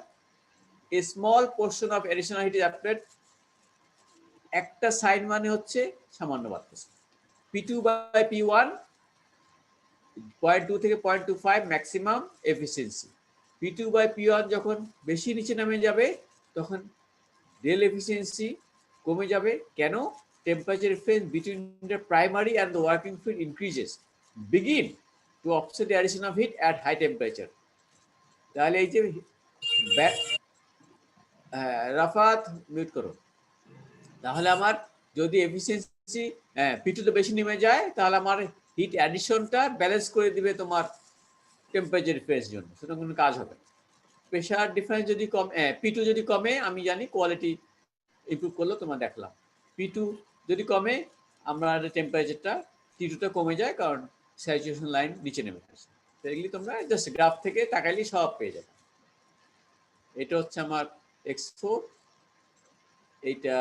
Speaker 1: a small portion of additional heat is applied, একটা সাইন মানে হচ্ছে সামান্য বাড়তেছে। P2 by P1 0.2 থেকে 0.25 maximum efficiency. P2 by P1 যখন বেশি নিচে নামে যাবে, তখন রিয়েল এফিসিয়েন্সি কমে যাবে কেন? Temperature difference between the primary and the working fluid increases begin to offset the addition of heat at high temperature. তাহলে এই যে রাফাত মিউট করো। তাহলে আমার যদি এফিসিয়েন্সি পিটুতে বেশি নেমে যায় তাহলে আমার হিট অ্যাডিশনটা ব্যালেন্স করে দিবে তোমার টেম্পারেচার ডিফারেন্স জন্য, সুতরাং কোনো কাজ হবে না। প্রেশার ডিফারেন্স যদি কম P2 যদি কমে, আমি জানি কোয়ালিটি ইমপ্রুভ করলো, তোমার দেখলাম P2 যদি কমে আমরা টেম্পারেচারটা T2টা কমে যায়, কারণ স্যাচুরেশন লাইন নিচে নেমে আসে। তো এগুলি তোমরা জাস্ট গ্রাফ থেকে তাকাইলেই সব পেয়ে যাবে। এটা হচ্ছে আমার x4, এইটা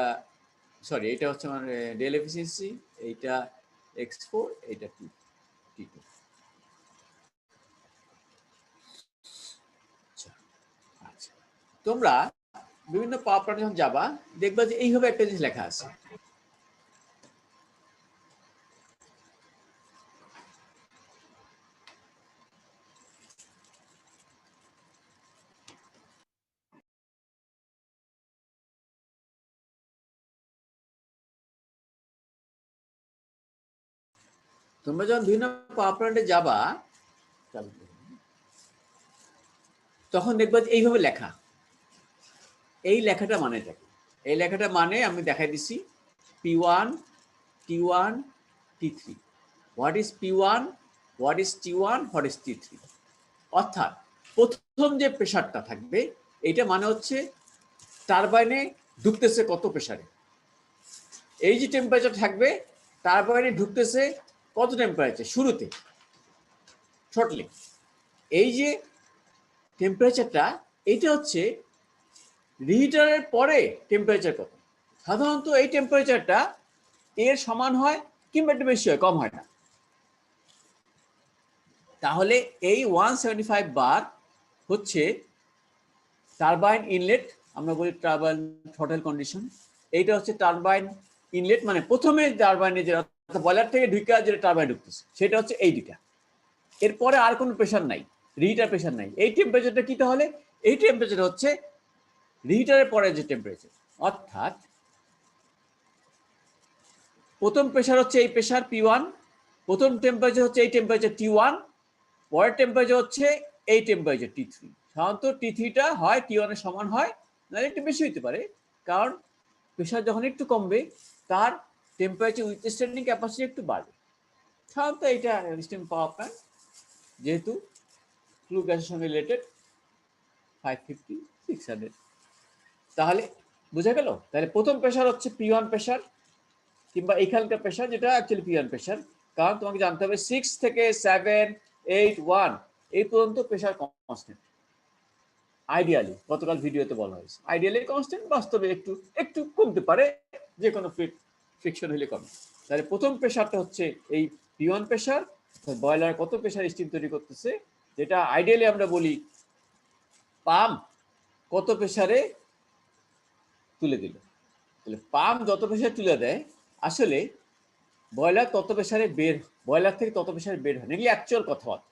Speaker 1: সরি এটা হচ্ছে আমার ডেল এফিসিয়েন্সি, এইটা x4, এইটা T2। আচ্ছা, তোমরা বিভিন্ন পাওয়ার প্ল্যান্টে যখন যাবা দেখবা যে এইভাবে একটা জিনিস লেখা আছে। তোমরা যখন বিভিন্ন পাওয়ার প্ল্যান্টে যাবা তখন দেখবা যে এইভাবে লেখা। এই লেখাটা মানেটা কি? এই লেখাটা মানে আমি দেখাই দিছি P1, T1, T3। What is P1, what is T1, what is T3। অর্থাৎ প্রথম যে প্রেশারটা থাকবে এইটা মানে হচ্ছে টারবাইনে ঢুকতেছে কত প্রেশারে। এই যে টেম্পারেচার থাকবে টারবাইনে ঢুকতেছে কত টেম্পারেচার শুরুতে শর্টলি। এই যে টেম্পারেচারটা এইটা হচ্ছে রিহিটারের পরে টেম্পারেচার কত। সাধারণত এই টেম্পারেচারটা এর সমান হয় কিংবা একটু বেশি হয়, কম হয় না। তাহলে এই 175 বার হচ্ছে টারবাইন ইনলেট, আমরা বলি টারবাইন থ্রটল কন্ডিশন। এইটা হচ্ছে টারবাইন ইনলেট, মানে প্রথমে টারবাইনে যে বয়লার থেকে ঢুকা যেটা টারবাইন ঢুকতেছে সেটা হচ্ছে এই দুটা। এরপরে আর কোনো প্রেশার নাই, রিহিটার প্রেশার নাই। এই টেম্পারেচারটা কি তাহলে? এই টেম্পারেচার হচ্ছে রিহিটারের পরে যে টেম্পারেচার। অর্থাৎ প্রথম প্রেশার হচ্ছে এই প্রেশার P1, প্রথম টেম্পারেচার হচ্ছে এই টেম্পারেচার T1, পরের টেম্পারেচার হচ্ছে এই টেম্পারেচার T3। সাধারণত T3টা হয় T1 এর সমান হয়, নাহলে একটু বেশি হতে পারে, কারণ প্রেশার যখন একটু কমবে তার টেম্পারেচার উইথস্ট্যান্ডিং ক্যাপাসিটি একটু বাড়বে। সাধারণত এটা স্টিম পাওয়ার প্ল্যান্ট, যেহেতু ফ্লু গ্যাসের সঙ্গে রিলেটেড 550, 600। তাহলে বোঝা গেল? তাহলে প্রথম প্রেশার হচ্ছে P1 প্রেশার, কিংবা এখানকার প্রেশার যেটা অ্যাকচুয়ালি P1 প্রেশার, কারণ তোমাকে জানতে হবে 6 থেকে 7, 8, 1 এই পর্যন্ত প্রেশার কনস্ট্যান্ট। আইডিয়ালি গতকাল ভিডিওতে বলা হয়েছে আইডিয়ালি কনস্ট্যান্ট, বাস্তবে একটু একটু কমতে পারে, যে কোনো ফ্রিকশন হলে কমে। তাহলে প্রথম প্রেশারটা হচ্ছে এই P1 প্রেশার, বয়লার কত প্রেশার স্টিম তৈরি করতেছে, যেটা আইডিয়ালি আমরা বলি পাম্প কত প্রেশারে তুলে দিল। তাহলে পাম্প যত প্রেশারে তুলে দেয় আসলে বয়লার তত প্রেশারে বের, বয়লার থেকে তত প্রেশারে বের হয় না। এগুলি অ্যাকচুয়াল কথাবার্তা,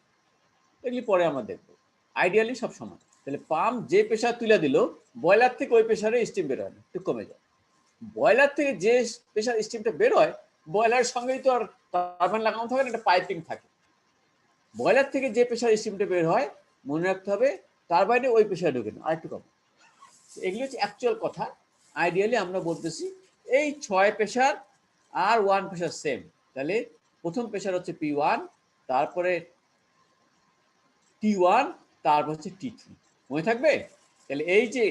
Speaker 1: এগুলি পরে আমরা দেখবো। আইডিয়ালি সব সময় তাহলে পাম্প যে প্রেশার তুলে দিল বয়লার থেকে ওই প্রেশারে স্টিম বের হয় না, একটু কমে যায়। বয়লার থেকে যে প্রেশার স্টিমটা বের হয় বয়লারের সঙ্গেই তো আর টারবাইন লাগানো থাকে না, একটা পাইপিং থাকে। বয়লার থেকে যে প্রেশার স্টিমটা বের হয় মনে রাখতে হবে টারবাইনে ওই প্রেশার ঢোকে না, আর একটু কম। এগুলি হচ্ছে অ্যাকচুয়াল কথা। আইডিয়ালি আমরা বলতেছি এই 6 প্রেশার আর 1 প্রেশার সেম। তাহলে প্রথম প্রেশার হচ্ছে P1, তারপরে T1, তারপর হচ্ছে T3। মনে থাকবে? তাহলে এই যে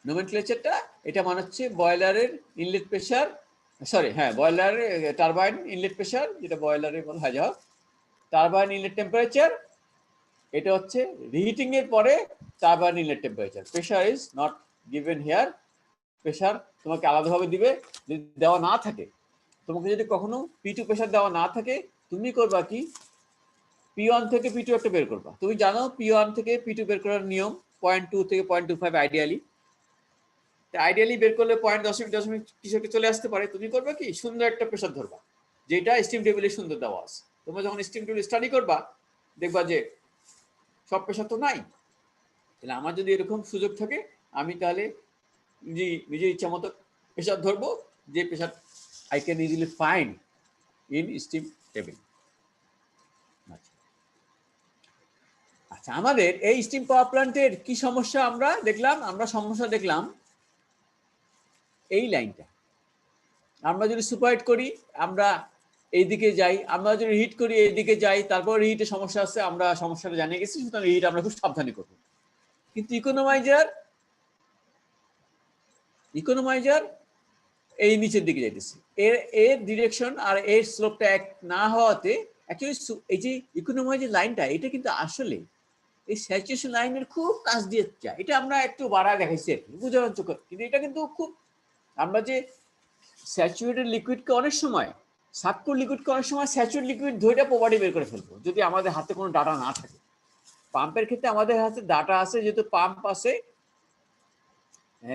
Speaker 1: নোমেনক্লেচারটা, এটা মানে হচ্ছে বয়লারের ইনলেট প্রেশার, সরি হ্যাঁ বয়লারের টারবাইন ইনলেট প্রেশার, যেটা বয়লারে বলা হয়, যাও টারবাইন ইনলেট টেম্পারেচার। এটা হচ্ছে রিহিটিং এর পরে turbine inlet temperature. Pressure is not given here. Pressure তোমাকে আলাদাভাবে দিবে। যদি দেওয়া না থাকে, তোমাকে যদি কখনো P2 প্রেশার দেওয়া না থাকে, তুমি করবা কি P1 থেকে P2 একটা বের করবা। তুমি জানো P1 থেকে P2 বের করার নিয়ম 0.2 থেকে 0.25 আইডিয়ালি। আইডিয়ালি বের করলে 0.10 কিছু একটা চলে আসতে পারে। তুমি করবা কি সুন্দর একটা প্রেশার ধরবা, যেটা স্টিম টেবিলে সুন্দর দেওয়া আছে। তোমরা যখন স্টিম টেবিল স্টাডি করবা দেখবা যে সব প্রেশার তো নাই। তাহলে আমার যদি এরকম সুযোগ থাকে আমি তাহলে নিজের ইচ্ছা মতো প্রেশার ধরবো, যে pressure I can easily find in steam table. আচ্ছা, আমাদের এই স্টিম পাওয়ার প্ল্যান্টের কি সমস্যা আমরা দেখলাম? আমরা সমস্যা দেখলাম এই লাইনটা। আমরা যদি সুপারহিট করি আমরা এইদিকে যাই, আমরা যদি হিট করি এইদিকে যাই, তারপর রিহিটের সমস্যা আছে, আমরা সমস্যাটা জানিয়ে গেছি, সুতরাং রিহিট আমরা খুব সাবধানে করবো। কিন্তু ইকোনোমাইজার এই নিচের দিকে যাইতেছে, এর ডিরেকশন আর এর স্লোপটা এক না হওয়াতে অ্যাকচুয়ালি এই যে ইকোনোমাইজার লাইনটা, এটা কিন্তু আসলে এই স্যাচুরেশন লাইনের খুব কাছ দিয়ে যায়। এটা আমরা একটু বাড়ায় দেখাইছি আর কি, বুঝানোর চোখ, কিন্তু এটা কিন্তু খুব, আমরা যে স্যাচুরেটেড লিকুইডকে অনেক সময়, সাবকোর লিকুইডকে অনেক সময় স্যাচুরেট লিকুইড ধরে প্রপার্টি বের করে ফেলবো যদি আমাদের হাতে কোনো ডাটা না থাকে। পাম্পের ক্ষেত্রে আমাদের হাতে ডাটা আছে, যেহেতু পাম্প আছে,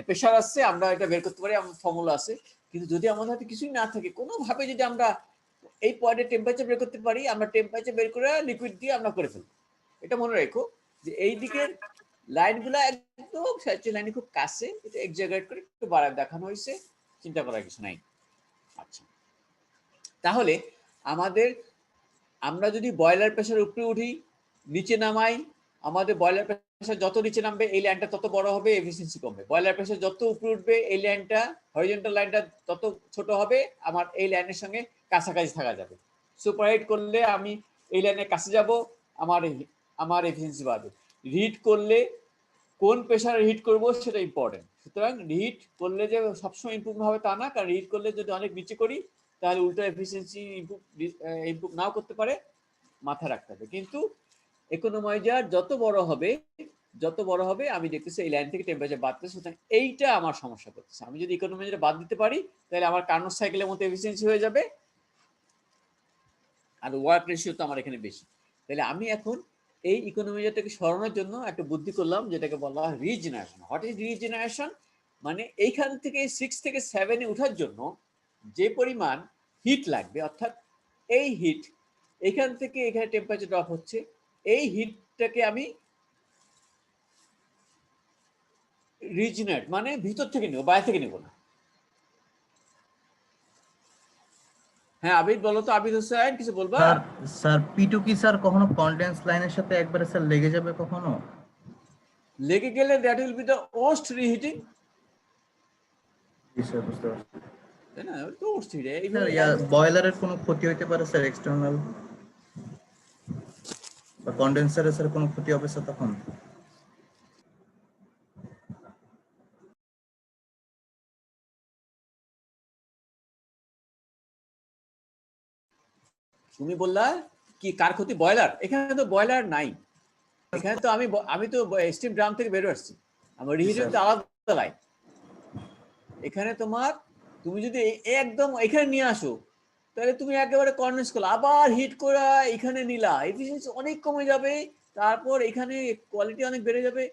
Speaker 1: প্রেশার আসছে, আমরা এটা বের করতে পারি, আমার ফর্মুলা আছে। কিন্তু যদি আমাদের হাতে কিছুই না থাকে, কোনোভাবে যদি আমরা এই পয়েন্টে টেম্পারেচার বের করতে পারি, আমরা টেম্পারেচার বের করে লিকুইড দিয়ে আমরা করে ফেলবো। এটা মনে রেখো যে এই দিকের লাইনগুলো একদম স্যাচুরেশন লাইনের খুব কাছে, এটা এক্সাজারেট করে একটু বাড়ায় দেখানো হয়েছে, চিন্তা করার কিছু নাই। আচ্ছা, তাহলে আমরা যদি বয়লার প্রেশার উপরে উঠি, নিচে নামাই, আমাদের বয়লার প্রেশার যত নিচে নামবে এই লাইনটা তত বড় হবে, এফিসিয়েন্সি কমবে। বয়লার প্রেশার যত উপরে উঠবে এই লাইনটা, হরিজন্টাল লাইনটা তত ছোট হবে, আমার এই লাইনের সঙ্গে কাছাকাছি থাকা যাবে। সুপারহিট করলে আমি এই লাইনের কাছে যাব, আমার এফিসিয়েন্সি বাড়বে। রিহিট করলে কোন প্রেশারে হিট করব সেটা ইম্পর্টেন্ট। সুতরাং রিহিট করলে যে সবসময় ইমপ্রুভ হবে তা না, কারণ রিহিট করলে যদি অনেক নিচে করি তাহলে উল্টো এফিসিয়েন্সি ইমপ্রুভ নাও করতে পারে, মাথায় রাখতে হবে। কিন্তু ইকোনোমাইজার যত বড় হবে আমি দেখতেছি এই লাইন থেকে টেম্পারেচার বাড়তেছে, সুতরাং এইটা আমার সমস্যা করতেছে। আমি যদি ইকোনোমাইজার বাদ দিতে পারি তাহলে আমার কার্নোট সাইকেলের মতো এফিসিয়েন্সি হয়ে যাবে, আর ওয়ার্ক রেশিও তো আমার এখানে বেশি। তাহলে আমি এখন এই ইকোনোমাইজারটাকে সরানোর জন্য একটা বুদ্ধি করলাম, যেটাকে বলা হয় রিজেনারেশন। What is regeneration? মানে এইখান থেকে 6 থেকে 7-এ ওঠার জন্য যে পরিমাণ হিট লাগবে, অর্থাৎ এই হিট এখান থেকে এখানে টেম্পারেচার ড্রপ হচ্ছে, এই হিটটাকে আমি রিজেনারেট মানে ভিতর থেকে নেব, বাইরে থেকে নেব না। হ্যাঁ আবিদ বলো তো, আবিদ হোসেন কিছু বলবা?
Speaker 8: স্যার P2 কি স্যার কখনো কনডেন্স লাইনের সাথে একবারে স্যার লেগে যাবে কখনো?
Speaker 1: লেগে গেলে that will be the worst reheating.
Speaker 8: জি স্যার, বুঝতে পারছি।
Speaker 1: তাই না? তো ওয়ার্স্ট হিট।
Speaker 8: স্যার বয়লারের কোনো ক্ষতি হতে পারে স্যার, এক্সটার্নাল বা কনডেন্সারের স্যার কোনো ক্ষতি হবে স্যার তখন?
Speaker 1: তুমি বললা কি কার ক্ষতি? বয়লার? এখানে তো বয়লার নাই, এখানে তো আমি তো স্টিম ড্রাম থেকে বের আসছি, আমার রিহিটিং তো আলাদা লাইন। এখানে তুমি যদি একদম এখানে নিয়ে আসো তাহলে তুমি একেবারে কনডেন্স করলে, আবার হিট করা এখানে নিলা, এফিসিয়েন্সি অনেক কমে যাবে, তারপর এখানে কোয়ালিটি অনেক বেড়ে যাবে।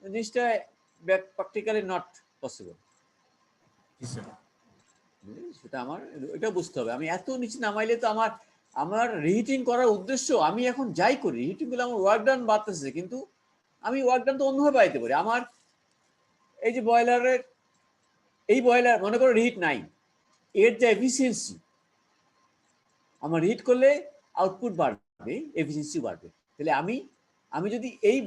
Speaker 1: জিনিসটা প্র্যাকটিক্যালি নট পসিবল। সেটা আমার এটা বুঝতে হবে। আমি এত নিচে নামাইলে তো আমার রিহিটিং করার উদ্দেশ্য, আমি এখন যাই করি রিহিটিং করলে আমার ওয়ার্ক ডান বাড়তেছে, কিন্তু আমি ওয়ার্ক ডান তো অন্যভাবে পাইতে পারি। আমার এই যে বয়লারের, এই বয়লার মনে করো রিহিট নাই, এর যে এফিসিয়েন্সি, আমার রিহিট করলে আউটপুট বাড়বে, এফিসিয়েন্সি বাড়বে। তাহলে আমি যদি এই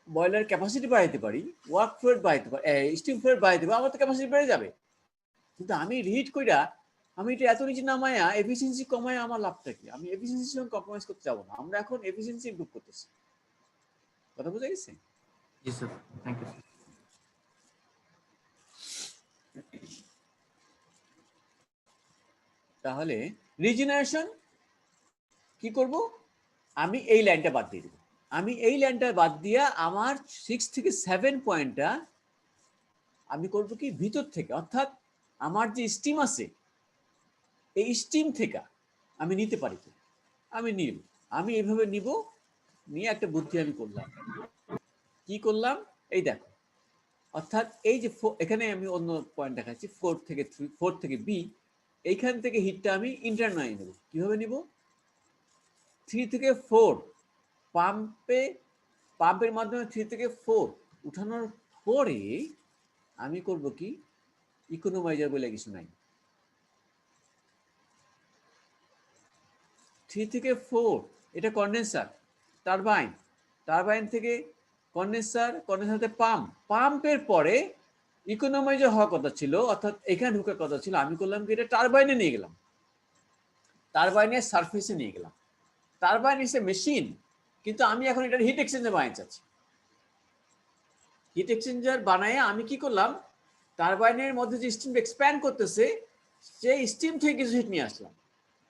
Speaker 1: বয়লার ক্যাপাসিটি বাড়াইতে পারি, ওয়ার্ক ফ্লুইড বাড়াইতে পারি, স্টিম ফ্লুইড বাড়াইতে পারি, আমার তো ক্যাপাসিটি বেড়ে যাবে। কিন্তু আমি রিহিট কইরা আমি এটা এত নিচে নামায়া এফিসিয়েন্সি কমায় আমার লাভটা কি? আমি এফিসিয়েন্সির সঙ্গে কম্প্রোমাইজ করতে যাবো না। আমরা এখন এফিসিয়েন্সি ইমপ্রুভ করতেছি। কথা বুঝা গেছে?
Speaker 8: জি স্যার, থ্যাংক ইউ।
Speaker 1: তাহলে রিজেনারেশন কি করব? আমি এই লাইনটা বাদ দিয়ে দেব। আমি এই লাইনটা বাদ দিয়া আমার 6 থেকে 7 পয়েন্টটা আমি করব কি ভিতর থেকে, অর্থাৎ আমার যে স্টিম আছে এই স্টিম থেকে আমি নিতে পারি কি? আমি এইভাবে নিব, নিয়ে একটা বুদ্ধি আমি করলাম। কি করলাম? এই দেখো, অর্থাৎ এই যে এখানে আমি অন্য পয়েন্ট দেখাচ্ছি, 4 থেকে বি, এইখান থেকে হিটটা আমি ইন্টারনালি নেব। কিভাবে নিব? 3 থেকে 4 পাম্পের মাধ্যমে 3 থেকে 4 উঠানোর পরে আমি করব কি, ইকোনোমাইজার বলে কিছু নাই। 3 থেকে 4 এটা কন্ডেন্সার, টারবাইন, টারবাইন থেকে কন্ডেন্সার, কন্ডেন্সার পাম্প, পাম্পের পরে ইকোনোমাইজার হওয়ার কথা ছিল, অর্থাৎ এখানে ঢোকার কথা ছিল। আমি করলাম কি, এটা টারবাইনে নিয়ে গেলাম, টারবাইনের সারফেসে নিয়ে গেলাম। টারবাইন ইজ এ মেশিন, কিন্তু আমি এখন এটা হিট এক্সচেঞ্জার বানাতে চাচ্ছি। হিট এক্সচেঞ্জার বানায় আমি কি করলাম, টারবাইনের মধ্যে যে স্টিম এক্সপ্যান্ড করতেছে সেই স্টিম থেকে কিছু হিট নিয়ে আসলাম,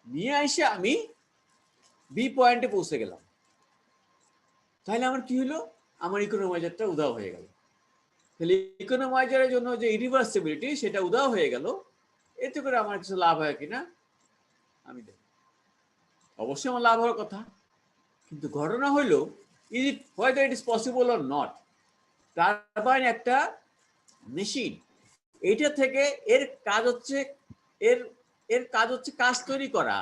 Speaker 1: নিয়ে এসে আমি বি পয়েন্টে পৌঁছে গেলাম। তাহলে আমার কি হলো, আমার ইকোনোমাইজারটা উধাও হয়ে গেল। তাহলে ইকোনোমাইজারের জন্য যে ইরিভার্সিবিলিটি সেটা উধাও হয়ে গেল। এতে করে আমার কিছু লাভ হয় কিনা আমি দেখি, অবশ্যই আমার লাভ হওয়ার কথা। কিন্তু ঘটনা হলো, is it whether it is possible or not, turbine একটা মেশিন, এইটা থেকে এর কাজ হচ্ছে কাজ তৈরি করা।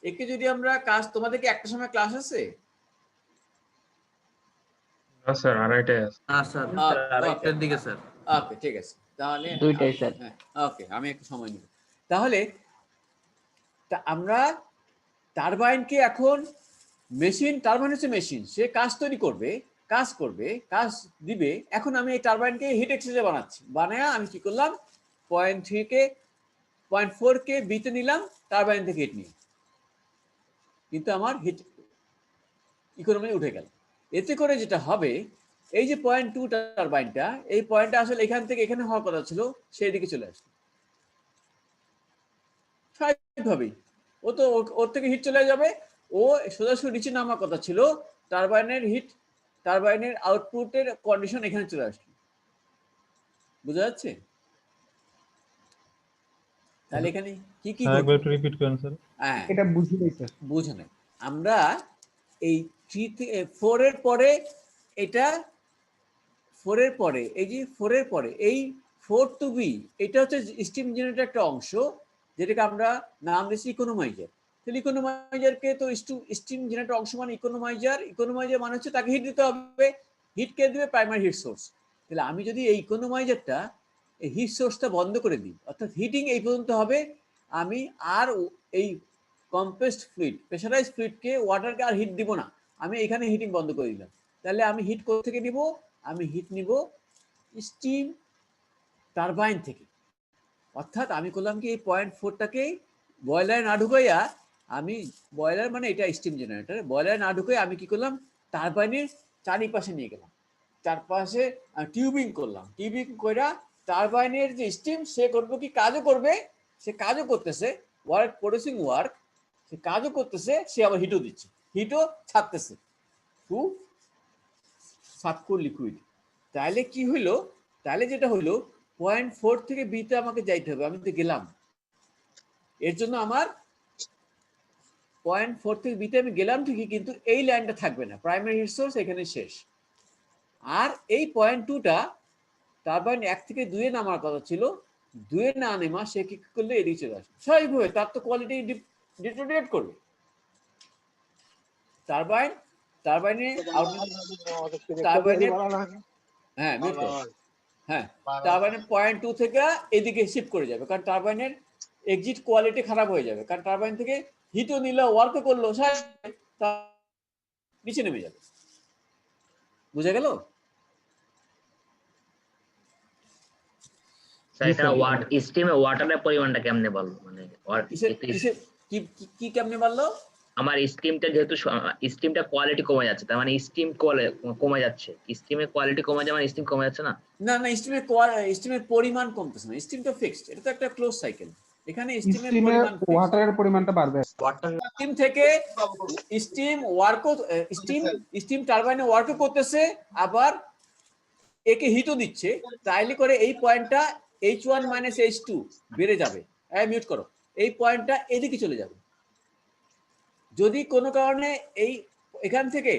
Speaker 1: একে যদি আমরা কাজ, তোমাদেরকে একটা সময় ক্লাস আছে?
Speaker 3: না স্যার, আড়াইটায় আছে।
Speaker 8: স্যার
Speaker 1: Okay,
Speaker 8: রাতের দিকে স্যার।
Speaker 1: ওকে, ঠিক আছে। তাহলে
Speaker 4: দুইটাই স্যার।
Speaker 1: ওকে, আমি একটু সময় নিব। তাহলে আমরা টারবাইনকে এখন মেশিন, টারবাইন হচ্ছে মেশিন, সে কাজ তৈরি করবে, কাজ দিবে। এখন আমি এই টারবাইনকে হিট এক্সচেঞ্জার বানাচ্ছি, বানায় আমি কি করলাম, 0.4 কে বিতে নিলাম, টারবাইন থেকে হিট নিয়ে, কিন্তু আমার হিট ইকোনমি উঠে গেল। এতে করে যেটা হবে, এই যে 0.2 টারবাইনটা, এই পয়েন্টটা আসলে এখান থেকে এখানে হওয়ার কথা ছিল, সেই দিকে চলে আসলো স্বাভাবিকভাবেই। ও তো ওর থেকে হিট চলে যাবে, ও সোজাসুজি নিচে নামার কথা ছিল, টারবাইনের হিট, টারবাইনের আউটপুটের কন্ডিশন এখানে চলে আসলো। বুঝা যাচ্ছে? তাহলে এখানে কি কি
Speaker 9: একবার একটু রিপিট করেন স্যার।
Speaker 1: হ্যাঁ,
Speaker 5: এটা বুঝি নাই স্যার।
Speaker 1: বুঝে নাই। আমরা এই 3 থেকে 4 এর পরে, এটা 4 এর পরে, এই যে 4 এর পরে এই 4 টু বি, এটা হচ্ছে স্টিম জেনারেটর একটা অংশ, যেটাকে আমরা নাম দিয়েছি ইকোনোমাইজার। তাহলে ইকোনোমাইজারকে তো স্টিম জেনারেটর অংশ মানে ইকোনোমাইজার, ইকোনোমাইজার মানে হচ্ছে তাকে হিট দিতে হবে। হিট কে দিবে? Primary heat source. তাহলে আমি যদি এই ইকোনোমাইজারটা, এই হিট সোর্সটা বন্ধ করে দিই, অর্থাৎ হিটিং এই পর্যন্ত হবে, আমি আর এই কম্প্রেসড ফ্লুইড, প্রেসারাইজড ফ্লুইডকে, ওয়াটারকে আর হিট দিব না, আমি এখানে হিটিং বন্ধ করে দিলাম। তাহলে আমি হিট কোথা থেকে নিব? আমি হিট নিব স্টিম টারবাইন থেকে। অর্থাৎ আমি করলাম কি, এই 0.4টাকে বয়লারে না ঢুকাইয়া, আমি বয়লার মানে এটা স্টিম জেনারেটর, বয়লারে না ঢুকাই আমি কি করলাম, টারবাইনের চারিপাশে নিয়ে গেলাম, চারপাশে টিউবিং করলাম। টিউবিং কইরা টারবাইনের যে স্টিম, সে করবে কি, কাজও করবে, সে কাজও করতেছে, ওয়ার্ক প্রডিউসিং ওয়ার্ক, সে কাজও করতেছে, সে আবার হিটও দিচ্ছে, হিটও ছাড়তেছে টু সাবকুল লিকুইড। তাহলে কি হলো, তাহলে যেটা হলো 0.4 থেকে বিতে আমাকে যাইতে হবে, আমি তো গেলাম। এর জন্য আমার 0.4 থেকে বিতে আমি গেলাম ঠিকই, কিন্তু এই লাইনটা থাকবে না, প্রাইমারি হিট সোর্স এখানে শেষ। আর এই 0.2টা টারবাইন 1 থেকে 2 এ নামার কথা ছিল, 2 এ না নেমা সে কি করলে এদিকে চলে আসবে। স্বাভাবিকভাবে তার তো কোয়ালিটি ডিটোরিয়েট করবে। টারবাইনের হ্যাঁ মিউট করো, হ্যাঁ, টারবাইনের 0.2 থেকে এদিকে শিফট করে যাবে, কারণ টারবাইনের এক্সিট কোয়ালিটি খারাপ হয়ে যাবে, কারণ টারবাইন থেকে হিটও নিল, ওয়ার্কও করলো, নিচে নেমে যাবে। বুঝা গেল?
Speaker 2: স্যার এটা স্টিমে ওয়াটারের পরিমাণটা কেমনে বলবো, মানে
Speaker 1: কি কেমনে বললো?
Speaker 2: আমার স্টিমটা, যেহেতু স্টিমটা কোয়ালিটি কমে যাচ্ছে, তার মানে স্টিম কমে যাচ্ছে, স্টিমের কোয়ালিটি কমে যাচ্ছে, মানে স্টিম কমে যাচ্ছে না?
Speaker 1: না না, স্টিমের পরিমাণ কমতেছে না, স্টিমটা ফিক্সড, এটা তো একটা ক্লোজ সাইকেল। এখানে স্টিমের পরিমাণ,
Speaker 5: ওয়াটারের পরিমাণটা বাড়বে।
Speaker 1: স্টিম থেকে স্টিম টারবাইনে ওয়ার্কও করতেছে, আবার একে হিটও দিচ্ছে, তাইলে করে এই পয়েন্টটা H1 - H2 বেড়ে যাবে। মিউট করো, এই পয়েন্টটা এদিকে চলে যাবে। যদি কোনো কারণে এখান থেকে,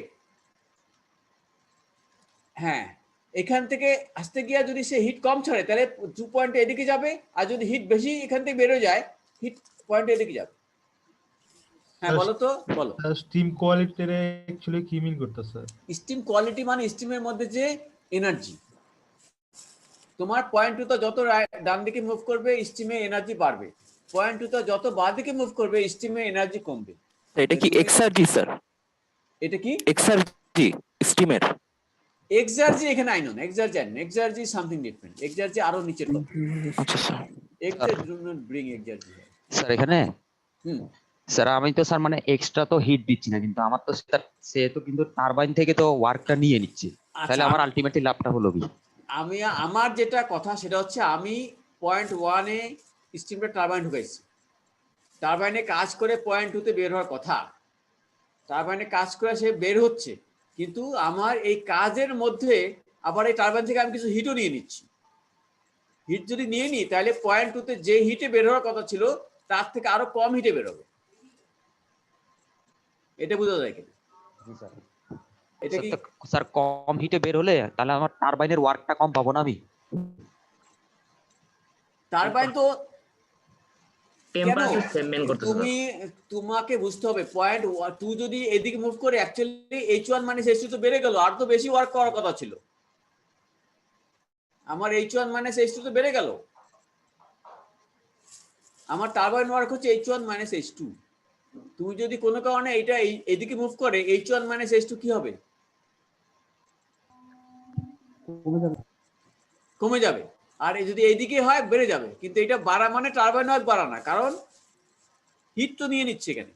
Speaker 1: হ্যাঁ, এখান থেকে আসতে গিয়া যদি সে হিট কম ছাড়ে, তাহলে 2 পয়েন্ট এদিকে যাবে, আর যদি হিট বেশি এখান থেকে বেরো যায়, হিট পয়েন্ট এদিকে যাবে। হ্যাঁ বলো তো, বলো।
Speaker 9: স্টিম কোয়ালিটির অ্যাকচুয়ালি কি মিন করতেছে?
Speaker 1: স্টিম কোয়ালিটি মানে স্টিমের মধ্যে যে এনার্জি। তোমার পয়েন্ট 2 তে যত ডান দিকে মুভ করবে স্টিমে এনার্জি বাড়বে, পয়েন্ট 2 তে যত বাঁ দিকে মুভ করবে স্টিমে এনার্জি কমবে।
Speaker 7: এটা কি এক্সার্জি স্যার?
Speaker 1: এটা কি
Speaker 7: এক্সার্জি স্টিমের?
Speaker 1: এক্সার্জি? এখানে আইনন এক্সার্জি আইনন, এক্সার্জি সামথিং ডিফারেন্ট, এক্সার্জি আরো নিচের কথা।
Speaker 7: আচ্ছা sir.
Speaker 1: Exergy do not bring exergy.
Speaker 9: Sir এখানে
Speaker 1: হুম
Speaker 9: স্যার আমি তো স্যার মানে এক্সট্রা তো হিট দিচ্ছি না, কিন্তু আমার তো সে তো কিন্তু টারবাইন থেকে তো ওয়ার্কটা নিয়ে নিচ্ছে, তাহলে
Speaker 1: আচ্ছা,
Speaker 9: আমার আলটিমেটলি লাভটা হলো কি?
Speaker 1: আমি আমার যেটা কথা সেটা হচ্ছে আমি পয়েন্ট 1 এ স্টিমটা টারবাইন ঢুকাইছি, টারবাইনে কাজ করে পয়েন্ট 2 তে বের হওয়ার কথা, টারবাইনে কাজ করে সে বের হচ্ছে, কিন্তু আমার এই কাজের মধ্যে আবার এই টারবাইন থেকে আমি কিছু হিটও নিয়ে নিচ্ছি। হিট যদি নিয়ে নিই তাহলে পয়েন্ট 2 তে যে হিটে বের হওয়ার কথা ছিল তার থেকে আরো কম হিটে বের হবে। এটা বোঝা যায় কিনা? এটা কি
Speaker 9: স্যার কম হিটে বের হলে তাহলে আমার টারবাইনের ওয়ার্কটা কম পাবো না আমি?
Speaker 1: টারবাইন তো
Speaker 2: টেম্পারেচার সেম মেইন করতেছে
Speaker 1: তুমি তোমাকে বুঝতে হবে পয়েন্ট 2 যদি এদিকে মুভ করে অ্যাকচুয়ালি H1 মাইনাস H2 তো বেড়ে গেল, আর তো বেশি ওয়ার্ক করার কথা ছিল। আমার H1 মাইনাস H2 তো বেড়ে গেল, আমার টারবাইন ওয়ার্ক হচ্ছে H1 মাইনাস H2। তুমি যদি কোনো কারণে এটা এদিকে মুভ করে H1 মাইনাস H2 কি হবে?
Speaker 5: কমে যাবে।
Speaker 1: কমে যাবে। আর যদি এইদিকে হয় বেড়ে যাবে, কিন্তু এটা বাড়া মানে টারবাইন ওয়ার্ক বাড়া না, কারণ হিট তো নিয়ে নিচ্ছে এখানে।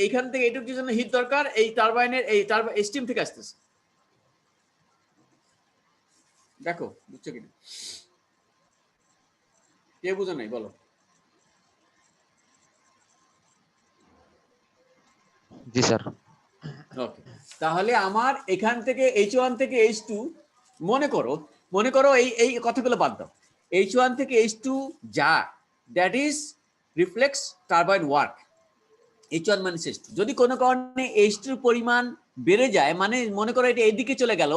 Speaker 1: এইখান থেকে এইটুকুর জন্য হিট দরকার, এই টারবাইনের এই স্টিম থেকে আসতেছে। দেখো বুঝছো কিনা? কে বুঝো নাই বলো?
Speaker 9: জি স্যার।
Speaker 1: ওকে, তাহলে আমার এখান থেকে H1 থেকে H2 মনে করো এই কথাগুলো বাদ দাও। H1 থেকে H2 যা that is reflex turbine work H1 minus H2। যদি কোনো কারণে H2 এর পরিমাণ বেড়ে যায়, মানে মনে করো এটা এইদিকে চলে গেল,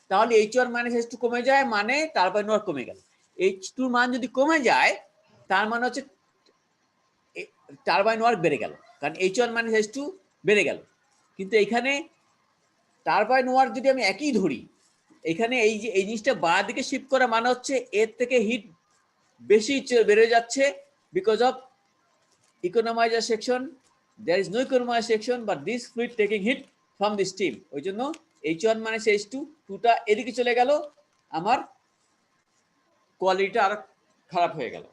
Speaker 1: তাহলে H1 মাইনাস H2 কমে যায়, মানে টারবাইন ওয়ার্ক কমে গেল। H2 মান যদি কমে যায় তার মানে হচ্ছে টারবাইন ওয়ার্ক বেড়ে গেল, কারণ H1 মাইনাস H2 বেড়ে গেল। কিন্তু এখানে টারবাইন ওয়ার্ক যদি আমি একই ধরি, এখানে এই যে এই জিনিসটা বাঁ দিকে শিফট করা মানে হচ্ছে এর থেকে হিট বেশি বেড়ে যাচ্ছে, because of economizer section. there is no economizer section but this fluid taking heat from the steam, ওই জন্য H1 minus H2 2টা এদিকে চলে গেল, আমার কোয়ালিটিটা আরো খারাপ হয়ে গেল,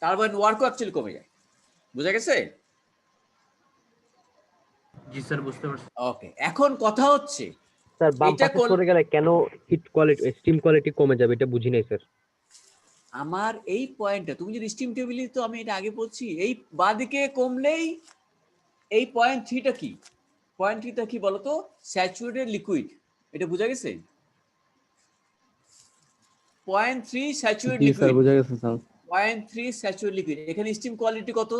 Speaker 1: টারবাইন ওয়ার্কও অ্যাকচুয়ালি কমে যায়। বুঝা গেছে?
Speaker 8: জি স্যার বুঝতে পারছি।
Speaker 1: ওকে, এখন কথা হচ্ছে
Speaker 4: স্যার বাম
Speaker 1: এটা
Speaker 4: পাশে সরে গেলে কেন হিট কোয়ালিটি স্টিম কোয়ালিটি কমে যাবে এটা বুঝি নাই স্যার।
Speaker 1: আমার এই পয়েন্টটা তুমি যদি স্টিম টেবিলে, তো আমি এটা আগে বলছি, এই বাঁদিকে কমলেই এই পয়েন্ট 3টা কি, পয়েন্ট 3টা কি বলতো? Saturated liquid. এটা বোঝা গেছে? পয়েন্ট 3 স্যাচুরেটেড
Speaker 4: জি স্যার
Speaker 1: লিকুইড,
Speaker 4: বুঝা গেছে স্যার।
Speaker 1: Point 3 saturated liquid. এখানে স্টিম কোয়ালিটি কত?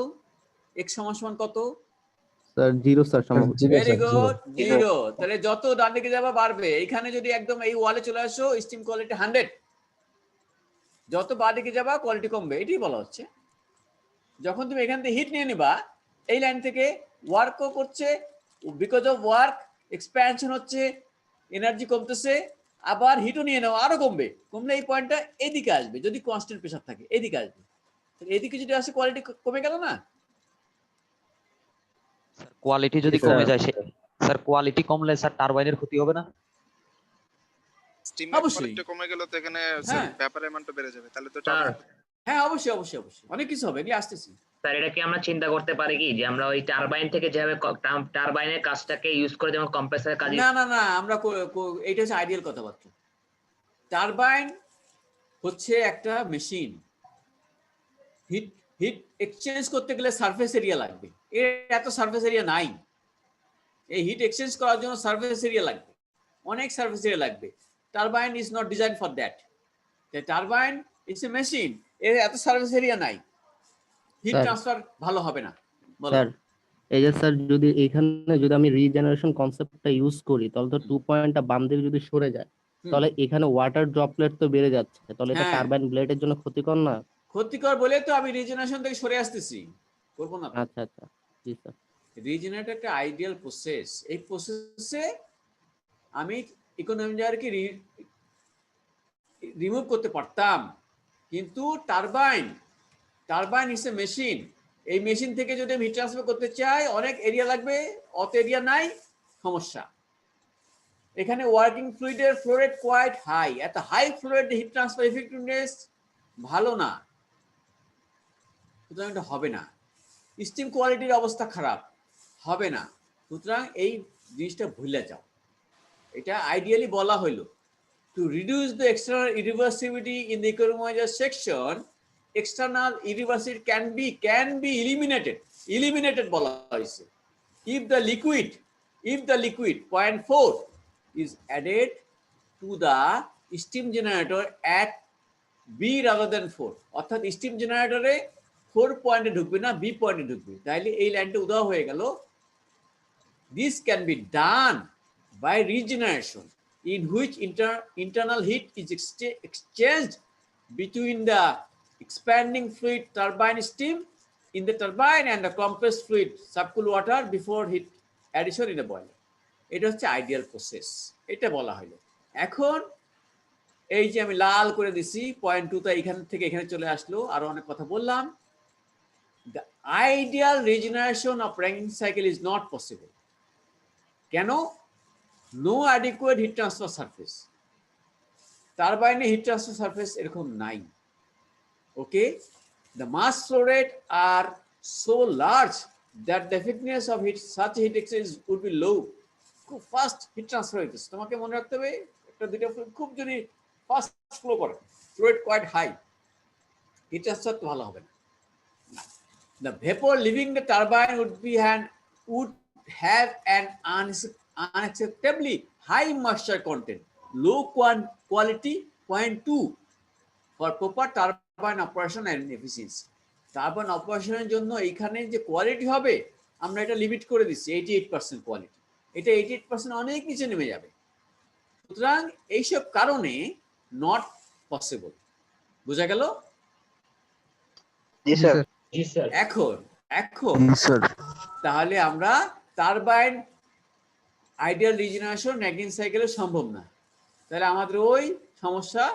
Speaker 1: x সমান কত?
Speaker 4: স্যার 0 স্যার সম্ভবত।
Speaker 1: Very good, 0। তাহলে যত ডান দিকে যাবে বাড়বে। এখানে যদি একদম এই ওয়ালে চলে আসো স্টিম কোয়ালিটি 100, যত বাঁ দিকে যাবা কোয়ালিটি কমবে, এটাই বলা হচ্ছে। যখন তুমি এখান থেকে হিট নিয়ে নিবা, এই লাইন থেকে ওয়ার্কও করছে, বিকজ অফ ওয়ার্ক এক্সপ্যানশন হচ্ছে, এনার্জি কমতেছে, আবার হিটও নিয়ে নাও, আরো কমবে। কমলে এই পয়েন্টটা এদিকে আসবে, যদি কনস্ট্যান্ট প্রেসার থাকে এদিকে আসবে। এদিকে যদি আসে কোয়ালিটি কমে গেল না?
Speaker 9: কোয়ালিটি যদি কমে যায় স্যার কোয়ালিটি কমলে স্যার টারবাইনের ক্ষতি হবে না?
Speaker 6: স্টিমের
Speaker 1: অবশ্যই।
Speaker 6: কোয়ালিটি কমে গেল তো এখানে
Speaker 1: হ্যাঁ।
Speaker 6: ভ্যাপার অ্যামাউন্টটা বেড়ে যাবে, তাহলে তো
Speaker 2: স্যার
Speaker 1: হ্যাঁ অবশ্যই অবশ্যই অবশ্যই, অনেক কিছু হবে, এগুলি আসতেছি।
Speaker 2: স্যার এটা কি আমরা চিন্তা করতে পারি কি যে আমরা ওই টারবাইন থেকে যেভাবে টারবাইনের কাজটাকে ইউজ করে যেমন কম্প্রেসারের কাজে
Speaker 1: না না না, আমরা এইটা হচ্ছে আইডিয়াল কথাবার্তা। টারবাইন হচ্ছে একটা মেশিন, হিট হিট এক্সচেঞ্জ করতে গেলে সারফেস এরিয়া লাগবে, এর এত সারফেস এরিয়া নাই। এই হিট এক্সচেঞ্জ করার জন্য সারফেস এরিয়া লাগবে, অনেক সারফেস এরিয়া লাগবে। Turbine is not design for that. Turbine is a machine, এর এত সারফেস এরিয়া নাই, হিট
Speaker 4: স্যার।
Speaker 1: ট্রান্সফার ভালো হবে না। বলো।
Speaker 4: স্যার এই যে স্যার যদি এইখানে যদি আমি রিজেনারেশন কনসেপ্টটা ইউজ করি তাহলে তো 2 পয়েন্টটা বাম দিকে যদি সরে যায় তাহলে এখানে ওয়াটার ড্রপলেট তো বেড়ে যাচ্ছে, তাহলে এটা
Speaker 1: হ্যাঁ।
Speaker 4: টারবাইন ব্লেডের জন্য ক্ষতিকর না?
Speaker 1: ক্ষতিকর বলে তো আমি রিজেনারেশন থেকে সরে আসতেছি, করবো না।
Speaker 4: আচ্ছা আচ্ছা জি স্যার।
Speaker 1: রিজেনারেট একটা আইডিয়াল প্রসেস, এই প্রসেসে আমি ইকোনমাইজারকে রিমুভ করতে পারতাম, কিন্তু টারবাইন ইজ এ মেশিন। এই মেশিন থেকে যদি আমি হিট ট্রান্সফার করতে চাই অনেক এরিয়া লাগবে, অত এরিয়া নাই, সমস্যা। এখানে ওয়ার্কিং ফ্লুইডের ফ্লো রেট কোয়াইট হাই, এত high flow rate heat transfer effectiveness ভালো না, সুতরাং এটা হবে না। স্টিম কোয়ালিটির অবস্থা খারাপ, হবে না। সুতরাং এই জিনিসটা ভুলে যাও। এটা আইডিয়ালি বলা হইলো to reduce the external irreversibility in the economizer section, external irreversibility can be eliminated বলা হয়েছে if the liquid 0.4 is added to the steam generator at B rather than 4, অর্থাৎ স্টিম জেনারেটরে 4 পয়েন্টে ঢুকবে না, বি পয়েন্টে ঢুকবে। তাইলে এই লাইনটা উদাহ হয়ে গেল। This can be done by regeneration, in which internal heat is exchanged between the expanding fluid turbine steam in the turbine and the compressed fluid subcooled water before heat addition in the boiler. এটা হচ্ছে ideal process, এটা বলা হলো। এখন এই যে আমি লাল করে দিছি 0.2টা এখান থেকে এখানে চলে আসলো, আরো অনেক কথা বললাম। The ideal regeneration of Rankine cycle is not possible. কেন? No adequate heat transfer surface, টারবাইনে হিট ট্রান্সফার সারফেস এরকম নাই। Okay, the mass flow rate are so large that the effectiveness of heat such heat exchange would be low. খুব fast heat transfer হইতেছে, তোমাকে মনে রাখতে হবে একটা দুইটা খুব যদি ফাস্ট ফ্লো করে, flow rate quite high, heat transfer তো ভালো হবে না। The vapour leaving the turbine would have an unacceptably high moisture content, low quality 0.2 for proper turbine operation and efficiency. Turbine অপারেশনের জন্য এখানে যে কোয়ালিটি হবে আমরা এটা লিমিট করে দিচ্ছি 88% কোয়ালিটি, এটা 88% অনেক নিচে নেমে যাবে। সুতরাং এইসব কারণে নট পসিবল। বোঝা গেল? এখন তাহলে আমরা টারবাইন আইডিয়াল রিজেনারেশন র্যাঙ্কিন সাইকেলে সম্ভব না, তাহলে আমাদের ওই সমস্যা,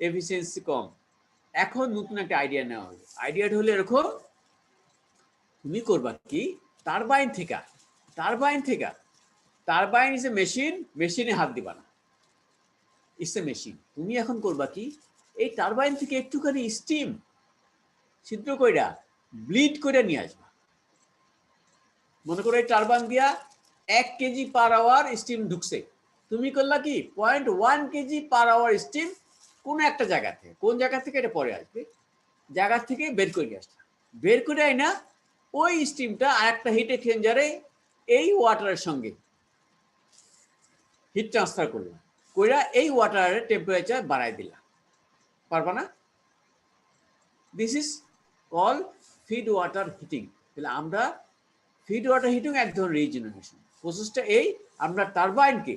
Speaker 1: এফিসিয়েন্সি কম। এখন নতুন একটা আইডিয়া নেওয়া হবে। আইডিয়াটা হলো এরকম, তুমি করবা কি টারবাইন ইজ এ মেশিন, মেশিনে হাত দিবা না, ইটস এ মেশিন। তুমি এখন করবা কি এই টারবাইন থেকে একটুখানি স্টিম ছিদ্র কইরা ব্লিড করে নিয়ে আসবা। মনে করো এই টারবাইন দিয়া 1 কেজি পার আওয়ার স্টিম ঢুকছে, তুমি করলা কি 0.1 কেজি পার আওয়ার স্টিম কোন একটা জায়গা থেকে, কোন জায়গা থেকে এটা পরে আসবে, জায়গা থেকে বের করে আসবে। বের করে আইনা ওই স্টিমটা আরেকটা হিট এক্সচেঞ্জারে এই ওয়াটারের সঙ্গে হিট ট্রান্সফার করলাম, কইরা এই ওয়াটারের টেম্পারেচার বাড়াই দিলাম। পারবা না? This is call feed water heating. তাহলে আমরা ফিড ওয়াটার হিটিং এক ধরনের রিজেনারেশন প্রসেসটা। এই আমরা টারবাইনকে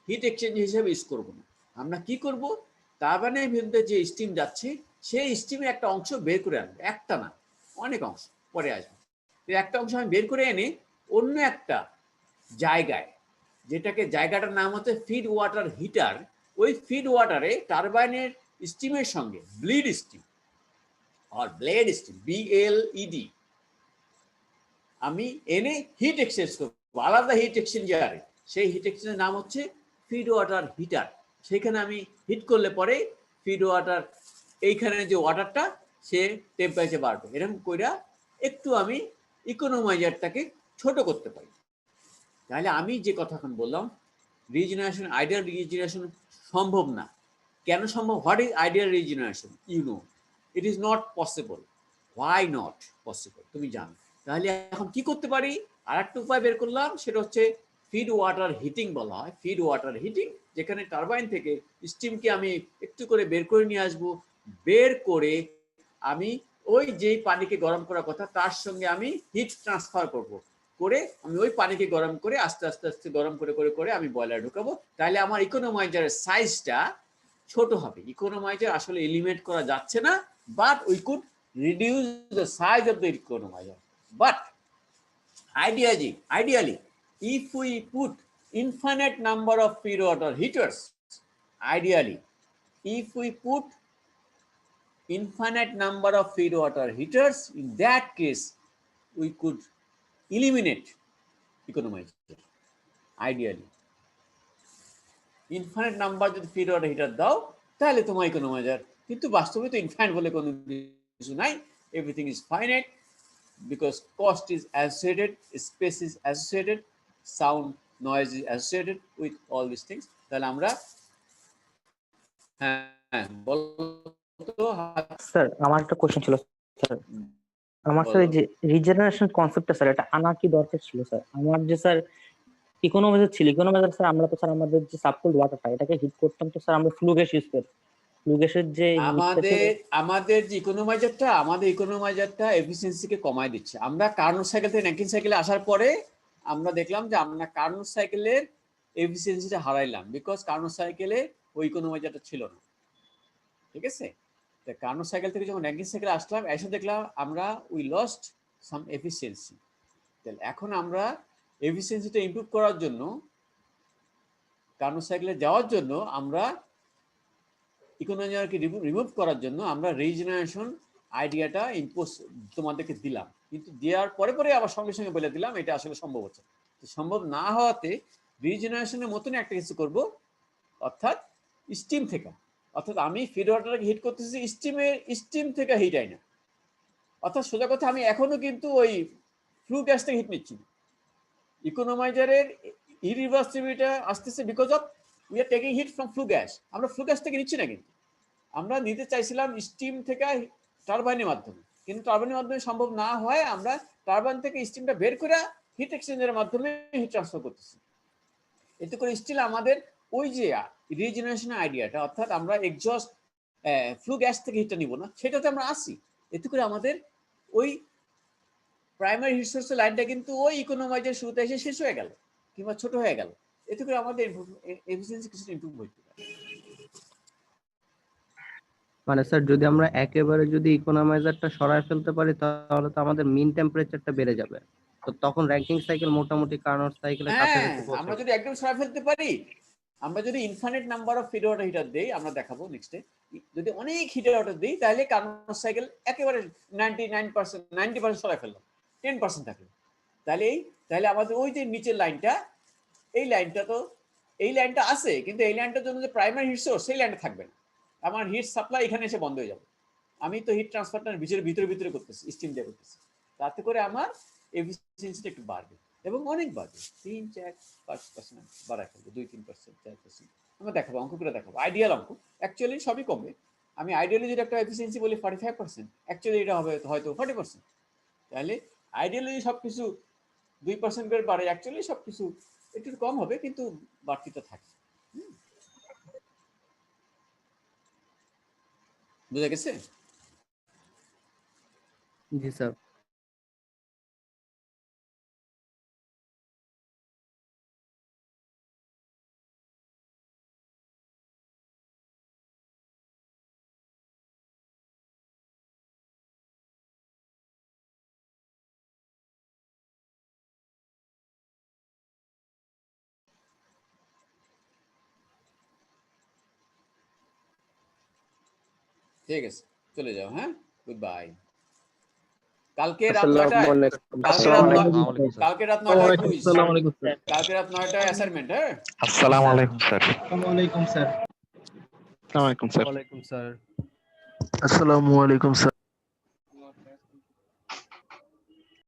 Speaker 1: হিট এক্সচেঞ্জ হিসেবে ইউজ করব না, আমরা কি করব টারবাইনের ভিতরে যে স্টিম যাচ্ছে সেই স্টিমের একটা অংশ বের করে আনবো, একটা না অনেক অংশ পরে আসবে। একটা অংশ আমি বের করে এনে অন্য একটা জায়গায়, যেটাকে জায়গাটার নাম হচ্ছে ফিড ওয়াটার হিটার, ওই ফিড ওয়াটারে টারবাইনের স্টিমের সঙ্গে ব্লিড স্টিম আর ব্লেড স্টিম BLED আমি এনে হিট এক্সচেঞ্জ করবো আলাদা হিট এক্সচেঞ্জারে। সেই হিট এক্সচেঞ্জের নাম হচ্ছে ফিড ওয়াটার হিটার। সেখানে আমি হিট করলে পরে ফিড ওয়াটার এইখানে যে ওয়াটারটা সে টেম্পারেচার বাড়বে। এরকম কইরা একটু আমি ইকোনমাইজারটাকে ছোট করতে পারি। তাহলে আমি যে কথা এখন বললাম রিজেনারেশন, আইডিয়াল রিজেনারেশন সম্ভব না। কেন সম্ভব? What is ideal regeneration? You know it is not possible. Why not possible তুমি জানো। তাহলে এখন কি করতে পারি? আর একটা উপায় বের করলাম, সেটা হচ্ছে ফিড ওয়াটার হিটিং বলা হয়। ফিড ওয়াটার হিটিং, যেখানে টারবাইন থেকে স্টিমকে আমি একটু করে বের করে নিয়ে আসবো, বের করে আমি ওই যেই পানিকে গরম করার কথা তার সঙ্গে আমি হিট ট্রান্সফার করব, করে আমি ওই পানিকে গরম করে আস্তে আস্তে আস্তে গরম করে করে করে আমি বয়লার ঢুকাবো। তাহলে আমার ইকোনমাইজারের সাইজটা ছোট হবে। ইকোনমাইজার আসলে এলিমিনেট করা যাচ্ছে না, but we could reduce the size of the economizer. But ideally, if we put infinite number of feed water heaters. Ideally, if we put infinite number of feed water heaters, in that case we could eliminate economizer. Ideally, infinite number যদি feed water heater দাও তাহলে তোমার economizer, কিন্তু বাস্তবে তো infinite বলে কোনো কিছু নাই, everything is finite because cost is associated, space is associated, sound noise is associated with all these things. তাহলে আমরা হ্যাঁ বলতো।
Speaker 10: স্যার আমার একটা কোশ্চেন ছিল স্যার, আমার স্যার যে রিজেনারেশন কনসেপ্টটা স্যার এটা আনা কি দরকার ছিল স্যার? আমার যে স্যার ইকোনমাইজার ছিল, ইকোনমাইজার স্যার আমরা তো স্যার আমাদের যে সাবকুলড ওয়াটারটা এটাকে হিট করতাম, তো স্যার আমরা ফ্লু গ্যাস ইউজ করি, ফ্লু গ্যাসের যে
Speaker 1: আমাদের যে ইকোনমাইজারটা এফিসিয়েন্সিকে কমায় দিচ্ছে। আমরা কার্নোট সাইকেল থেকে র্যাঙ্কিন সাইকেলে আসার পরে আমরা দেখলাম যে আমরা কার্নোট সাইকেলের এফিসিয়েন্সিটা হারাইলাম, বিকজ কার্নোট সাইকেলে ওই ইকোনমাইজারটা ছিল না। ঠিক আছে, তো কার্নোট সাইকেল থেকে যখন র্যাঙ্কিন সাইকেলে আসলাম, এসে দেখলাম আমরা উই লস্ট সাম এফিসিয়েন্সি। তাহলে এখন আমরা এফিসিয়েন্সিটা ইমপ্রুভ করার জন্য, কার্নোট সাইকেলে যাওয়ার জন্য, আমরা ইকোনমাইজারকে রিমুভ করার জন্য আমরা রিজেনারেশন আইডিয়াটা ইম্পোজ তোমাদেরকে দিলাম, কিন্তু দেওয়ার পরে পরে আবার সঙ্গে সঙ্গে বলে দিলাম এটা আসলে সম্ভব হচ্ছে। সম্ভব না হওয়াতে রিজেনারেশনের মতনই একটা কিছু করব, অর্থাৎ স্টিম থেকে, অর্থাৎ আমি ফিড ওয়াটারকে হিট করতেছি স্টিম থেকে হিট হয় না, অর্থাৎ সোজা কথা আমি এখনো কিন্তু ওই ফ্লু গ্যাস থেকে হিট নিচ্ছি না। ইকোনমাইজারের ইরিভার্সিবিলিটি আসতেছে because of we are taking heat from flue gas. আমরা ফ্লু গ্যাস থেকে নিচ্ছি না, কিন্তু আমরা নিতে চাইছিলাম স্টিম থেকে টারবাইনের মাধ্যমে, কিন্তু টারবাইনের মাধ্যমে সম্ভব না হয় আমরা টারবাইন থেকে স্টিমটা বের করে হিট এক্সচেঞ্জের মাধ্যমে হিট ট্রান্সফার করতেছি। এতে করে স্টিল আমাদের ওই যে রিজেনারেশন আইডিয়াটা, অর্থাৎ আমরা এক্সজস্ট ফ্লু গ্যাস থেকে হিটটা নিব না, সেটাতে আমরা আসি। এতে করে আমাদের ওই প্রাইমারি হিট সোর্সের লাইনটা কিন্তু ওই ইকোনমাইজার শুরুতে এসে শেষ হয়ে গেল কিংবা ছোট হয়ে গেল। এতে করে আমাদের এফিসিয়েন্সি কিছুটা ইমপ্রুভ হতে পারে।
Speaker 4: মানে স্যার যদি আমরা একেবারে যদি ইকোনমাইজারটা সরায় ফেলতে পারি তাহলে তো আমাদের মিন টেম্পারেচারটা বেড়ে যাবে, তো তখন র্যাঙ্কিং সাইকেল মোটামুটি কার্নোট সাইকেলের কাছাকাছি
Speaker 1: আমরা
Speaker 4: পৌঁছাবে।
Speaker 1: যদি একদম সরাই ফেলতে পারি, আমরা যদি infinite number of feed water heater দেই, আমরা দেখাবো নেক্সটে, যদি অনেক হিটার ওয়াটার দিই তাহলে কার্নোট সাইকেল একেবারে 90% সরাই ফেললাম, 10% থাকলো। তাহলে আমাদের ওই যে নিচের লাইনটা, এই লাইনটা আছে, কিন্তু এই লাইনটার জন্য যে প্রাইমারি হিট সোর্স সেই লাইনটা থাকবে না। আমার হিট সাপ্লাই এখানে এসে বন্ধ হয়ে যাবে। আমি তো হিট ট্রান্সফারটা ভিতরে করতেছি, স্টিম দিয়ে করতেছি, তাতে করে আমার এফিসিয়েন্সিটা একটু বাড়বে এবং অনেক বাড়বে, 3-4-5% বাড়ায় ফেলবে, 2-3%, 4%। আমরা দেখাবো, অঙ্ক করে দেখাবো, আইডিয়াল অঙ্ক। অ্যাকচুয়ালি সবই কমবে। আমি আইডিয়ালি যদি একটা এফিসিয়েন্সি বলি 45%, অ্যাকচুয়ালি এটা হবে হয়তো 40%। তাহলে আইডিয়ালি সবকিছু 2% করে বাড়ে, অ্যাকচুয়ালি সবকিছু একটু কম হবে, কিন্তু বাড়তিটা থাকে। বুঝা গেছে?
Speaker 4: জি স্যার।
Speaker 1: ঠিক আছে, চলে যাও। হ্যাঁ, গুড বাই। কালকে রাত 9টায় কালকে রাত 9টায় অ্যাসাইনমেন্ট। হ্যাঁ,
Speaker 7: আসসালামু আলাইকুম স্যার।
Speaker 8: আসসালামু আলাইকুম স্যার।
Speaker 7: আসসালামু আলাইকুম স্যার।
Speaker 4: ওয়ালাইকুম স্যার।
Speaker 5: আসসালামু আলাইকুম স্যার।